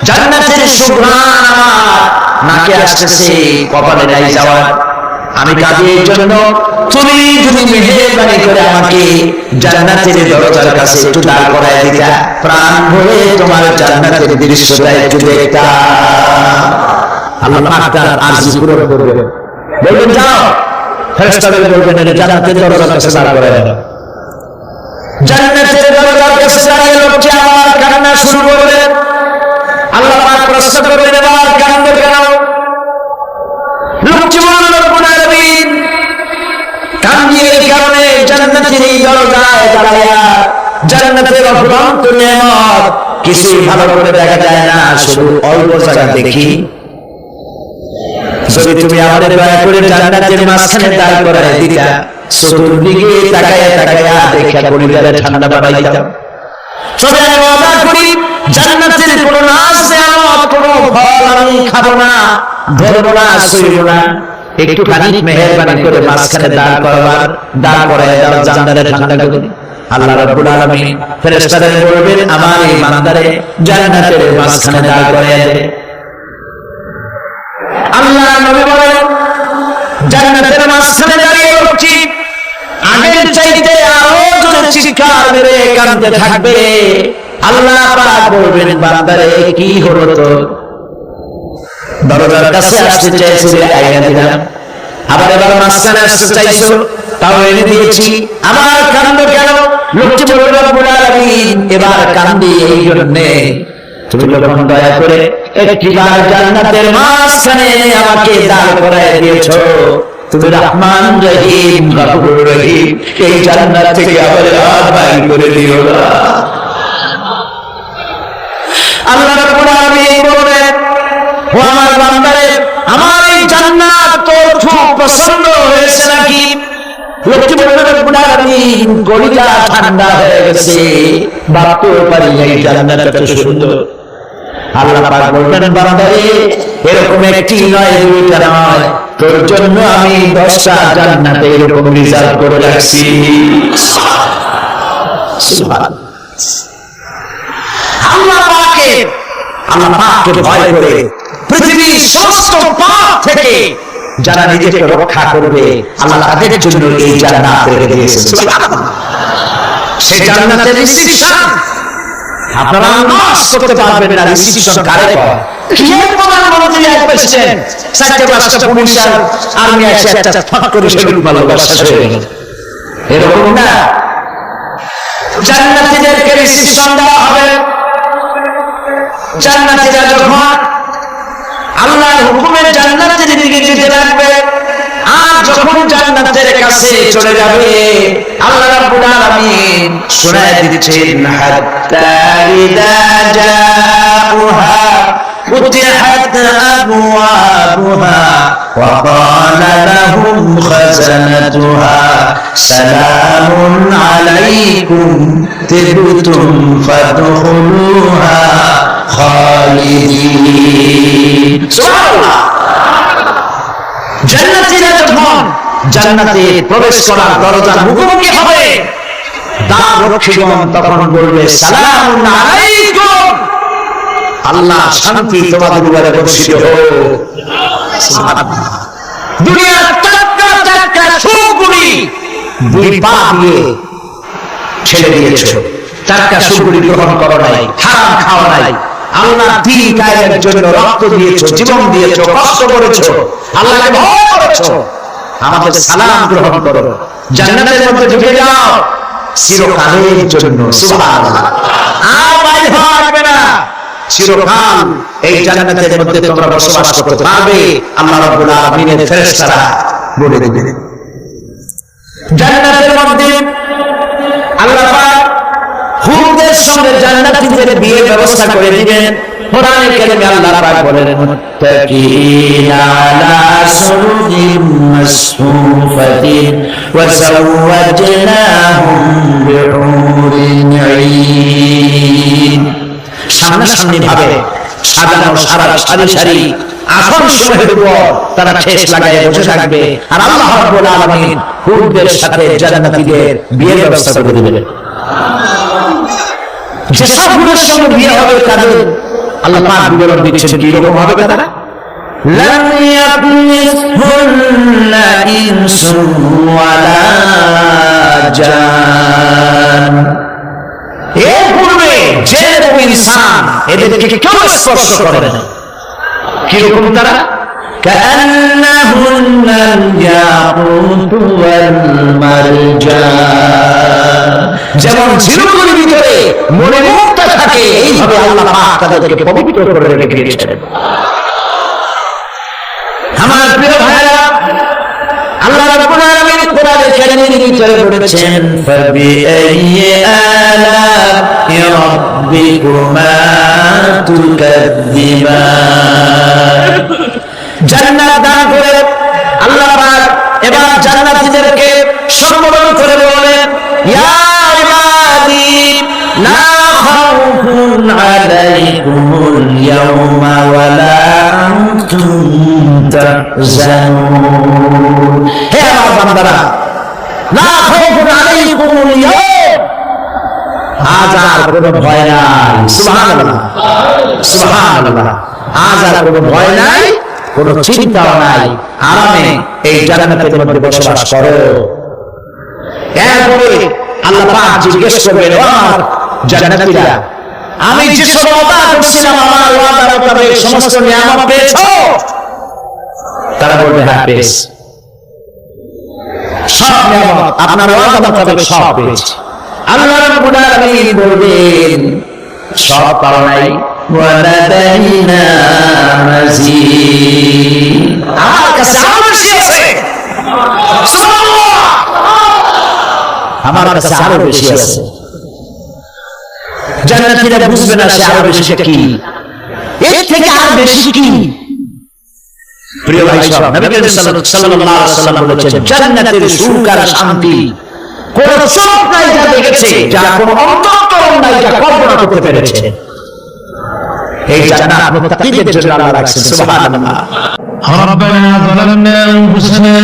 জান্নাতের সুঘ্রাণ আমার নাকে আসতেছে, কপালে নাই যাওয়ার। আমি কাঁদি এই জন্য, তুমি যদি মেহেরবানি করে আমাকে জান্নাতের দরজার কাছে একটু দাঁড় করায় দিতা, প্রাণ ভরে তোমার জান্নাতের দৃশ্যটা একটু দেখতাম। আল্লাহ পাক তার আরজি পূরণ করবেন, বলবেন যাও, ফেরেশতাদের বলবেন জান্নাতের দরজার কাছে দাঁড় করায় দাও। জান্নাতের দরজার কাছে দাঁড়িয়ে লোকটি আবার কান্না শুরু করবে। আল্লাহ পাক প্রশ্ন করবেন, এবার কান্দ কেন? লোকটি বলল, রব্বুল আলামিন কান্দি এই কারণে, জান্নাতের এই দরজায় দাঁড়ায়া জান্নাতের অফুরন্ত নেয়ামত কিছুই ভালো করে দেখা যায় না, শুধু অল্প জায়গা দেখি। যদি তুমি আমাদের দয়া করে জান্নাতের মাঝখানে দাঁড় করায় দিতা, চতুর্দিকে তাকায়া তাকায়া দেখা কলিজারে ঠান্ডা বাড়াইতাম। তবে আমি ওয়াদা করি, জান্নাতের কোনো নাজ নেয়ামত, কোনো ফল আমি খাবো না, ধরবো না, ছুঁইব না। একটুখানি মেহেরবানি করে মাঝখানে দাঁড় করায় দাও, জান্নাতের ঠান্ডা করে। আল্লাহ রাব্বুল আলামিন ফেরেশতাদের বলবেন, আমার এই বান্দারে জান্নাতের মাঝখানে দাঁড় করায় দে। আল্লাহ নবী বলেন, জান্নাতের মাঝখানে দাঁড়িয়ে লোকটি আগের চাইতে আরো জোরে চিৎকার মেরে কাঁদতে থাকবে। আল্লাহ পাক বলবেন, বান্দারে কি হলো তোর? দরজার কাছে আসতে চাইছিলে, আইনা দিলাম। আবার এবার মাঝখানে আসতে চাইছো, তাও এনে দিয়েছি। আবার কান্দো কেন? লোকটি বলল, রব্বুল আলামিন এবার কান্দি এই জন্যে, তুমি যখন দয়া করে একটিবার জান্নাতের মাঝখানে আমাকে দাঁড় করায় দিয়েছো, তুমি রহমান রহিম গফুর রহিম, এই জান্নাত থেকে আবার আর বাইর করে দিও না। আল্লাহ রাব্বুল আলামিন বলেন, ও আমার বান্দারে, আমার এই জান্নাত তোর খুব পছন্দ হয়েছে নাকি? লোকটি বলল, রব্বুল আলামিন কলিজা ঠান্ডা হয়ে গেছে, ভাবতে পারি এই জান্নাত এত সুন্দর। আল্লাহ পাক বলবেন, বান্দারে এরকম একটি নয়, দুইটা নয়, তোর জন্য আমি 10টা জান্নাতে এরকম রিজার্ভ করে রাখছি। সুবহানাল্লাহ। আল্লাহ পাককে ভয় করে পৃথিবীর সমস্ত পাপ থেকে যারা নিজেকে রক্ষা করবে, আল্লাহ তাদের জন্য এই জান্নাত রেখে দিয়েছেন। সুবহানাল্লাহ। সেই জান্নাতের রিসিপশন আপনারা নাশ করতে পারবেন না। রিসিপশন কারে কয়? কে প্রধানমন্ত্রী আর প্রেসিডেন্ট চারটে পাঁচটা পুলিশ আর আর্মি আছে একটা ফাঁক করে সেগুলো ভালো শেষ হয়ে গেল, এরকম না। জান্নাতীদেরকে রিসিপশন দেওয়া হবে। জান্নাতীরা যখন আল্লাহর হুকুমে জান্নাতের দিকে যেতে লাগবে, আর যখন জান্নাতের কাছে চলে যাবে, আল্লাহ রাব্বুল আলামিন শোনায় দিচ্ছেন, হাত্তা ইযা জাউহা ফুতিহাত আবওয়াবুহা ওয়া ক্বালা লাহুম খাজানাতুহা সালামুন আলাইকুম তিবতুম ফাদখুলুহা খালিদিন। সুবহানাল্লাহ। জান্নাতীরা যখন জান্নাতে প্রবেশ করার দরজার মুখোমুখি হবে, দ্বার রক্ষীগণ তখন বলবে, সালামুন আলাইকুম, আল্লাহ শান্তি তোমাদের উপরে বর্ষিত হোক। সুবহানাল্লাহ। দুনিয়ার টাটকা টাটকা সুখগুলি দুই পা দিয়ে ছেড়ে দিয়েছো, টাটকা সুখগুলি গ্রহণ করো নাই, হারাম খাওয়া নাই, আল্লাহ দ্বীন কায়েমের জন্য রক্ত দিয়েছো, জীবন দিয়েছো, কষ্ট করেছো, আল্লাহকে ভয় করেছো, আমাদের সালাম গ্রহণ করো, জান্নাতের মধ্যে ঢুকে যাও চিরকালের জন্য। সুবহানাল্লাহ। আর বাইরে হওয়া লাগবে না, চিরকাল এই জান্নাতের মধ্যে তোমরা বসবাস করতে পারবে। আল্লাহ রাব্বুল আলামিনের ফেরেশতারা বলে দেবেন। জান্নাতের মধ্যে আল্লাহ পাক হুরদের সঙ্গে জান্নাতীদের বিয়ের ব্যবস্থা করে দিবেন। কোরআনে কারিমে আল্লাহ পাক বলেন, মুত্তাকিনা আলা সুরুরিন মাসফুফাতিন ওয়া যাওয়াজনাহুম বিহুরিন আইন। সামনাসামনি ভাবে সাজানো সারা সারি সারি আসন সমূহের উপর তারা ঠেস লাগায় বসে থাকবে, আর আল্লাহ রাব্বুল আলামিন হুরদের সাথে জান্নাতীদের বিয়ের ব্যবস্থা করে দিবেন। যেসব হুরের সঙ্গে বিয়ে হবে তাদের আল্লাহ পাক বিবরণ দিচ্ছেন কি রকম হবে তারা। লাম ইয়াতমিসহুন্না ইনসুন ওয়ালা জান। এর পূর্বে যে কোনো ইনসান এদেরকে কেউ স্পর্শ করে না। কি রকম তারা? কান্নাহুন্নাল ইয়াকুতু ওয়াল মারজান। যেমন ঝিনুকের ভিতরে মনে মুক্তা থাকে, এইভাবে আল্লাহ পাক তাদেরকে পবিত্র করে রেখে দিয়েছেন। আমার প্রিয় ভাইরা, আল্লাহ রাব্বুল আলামিন কোরআনে কারীমের ভিতরে বলেছেন, ফাবিআইয়ি আলা'i রাব্বিকুমা তুকাযযিবান। জান্নাত দান করে আল্লাহ পাক এবার জান্নাতীদেরকে সম্বোধন করে বলেন, ইয়া ইবাদি লা খাউফুন আলাইকুমুল ইয়াওমা ওয়া লা আনতুম তাহজানুন। হে আমার বান্দারা, লা খাউফুন আলাইকুমুল ইয়াওম, আজ আর কোনো ভয় নাই। সুবহানাল্লাহ, সুবহানাল্লাহ। আজ আর কোনো ভয় নাই, কোনো চিন্তাও নাই, আরামে এই জান্নাতের মধ্যে বসবাস করো। এরপরে আল্লাহ পাক জিজ্ঞেস করবেন, আমার জান্নাতীরা, আমি যে সব ওয়াদা করেছিলাম আমার ওয়াদার মোতাবেক সমস্ত নিয়ামত পেয়েছো? তারা বলবে, হ্যাঁ পেয়েছি, সব নিয়ামত আপনার ওয়াদা মোতাবেক সব পেয়েছি। আল্লাহ রাব্বুল আলামিন বলবেন, সব পাও নাই, ওয়ালাদাইনা মাজিদ, আমার কাছে আরো বেশি আছে। সুবহানাল্লাহ, আমার কাছে আরো বেশি আছে। জান্নাতীরা বুঝবে না সে আরো বেশি কি, এর থেকে আরো বেশি কি। প্রিয় ভাই সব, নবী করিম সাল্লাল্লাহু আলাইহি ওয়াসাল্লাম বলেছেন, জান্নাতের সুখ আর শান্তি কোন চোখ নাই যা দেখেছে, যা কোন অন্তরতরণ নাই যা কল্পনা করতে পেরেছে। এই জান্নাত মুত্তাকিদের জন্য আল্লাহ রাখছেন। সুবহানাল্লাহ। ربنا ظلمنا أنفسنا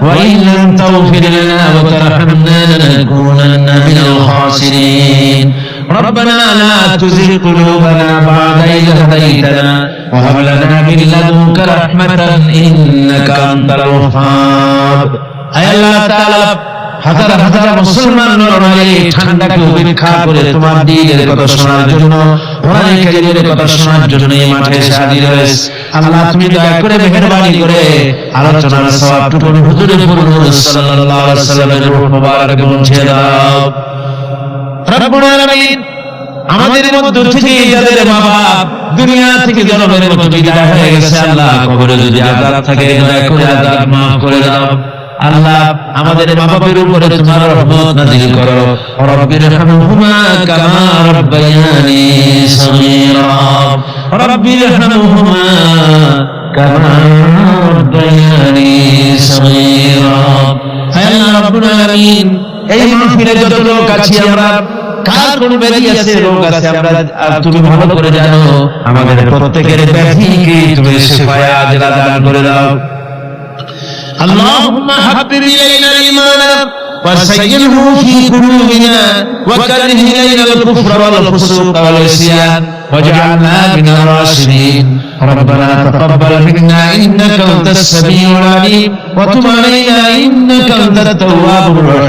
وإن لم تغفر لنا وترحمنا لنكونن من الخاسرين. ربنا لا تزغ قلوبنا بعد إذ هديتنا وهب لنا من لدنك رحمة إنك أنت الوهاب. أي الله تعالى হাজার হাজার মুসলমান নরনারী ঠান্ডাকে উপেক্ষা করে তোমার দ্বীনের কথা শোনার জন্য, কোরআন কারীমের কথা শোনার জন্য এই মাঠে এসে হাজির হয়েছে। আল্লাহ তুমি দয়া করে মেহেরবানি করে আলোচনার সওয়াবটুকু হুজুরে পুরুষ সাল্লাল্লাহু আলাইহি ওয়াসাল্লামের রূহ মুবারক পৌঁছে দাও। রব্বুল আলামিন, আমাদের মধ্যে থেকে যাদের মা বাপ দুনিয়া থেকে জনমের মতো বিদায় হয়ে গেছে, আল্লাহ কবরে যদি আযাব থাকে দয়া করে আযাব মাফ করে দাও। আল্লাহ আমাদের মা বাবার উপরে তোমার রহমত নাযিল করো। রব্বিরহামহুমা কামা রাব্বায়ানি সগীরা, রব্বিরহামহুমা কামা রাব্বায়ানি সগীরা। হে আল্লাহ রাব্বুল আলামিন, এই মাহফিলে যত লোক আছি আমরা, কার কোন ব্যাধি আছে, রোগ আছে, আমরা তুমি ভালো করে জানো। আমাদের প্রত্যেকের ব্যাধিকে তুমি শিফায়ে আজলা দান করে দাও। اللهم حبب إلينا الإيمان وزينه في قلوبنا وكره إلينا الكفر والفسوق والعصيان واجعلنا من الراشدين. ربنا تقبل منا إنك أنت السميع العليم وتب علينا إنك أنت التواب الرحيم.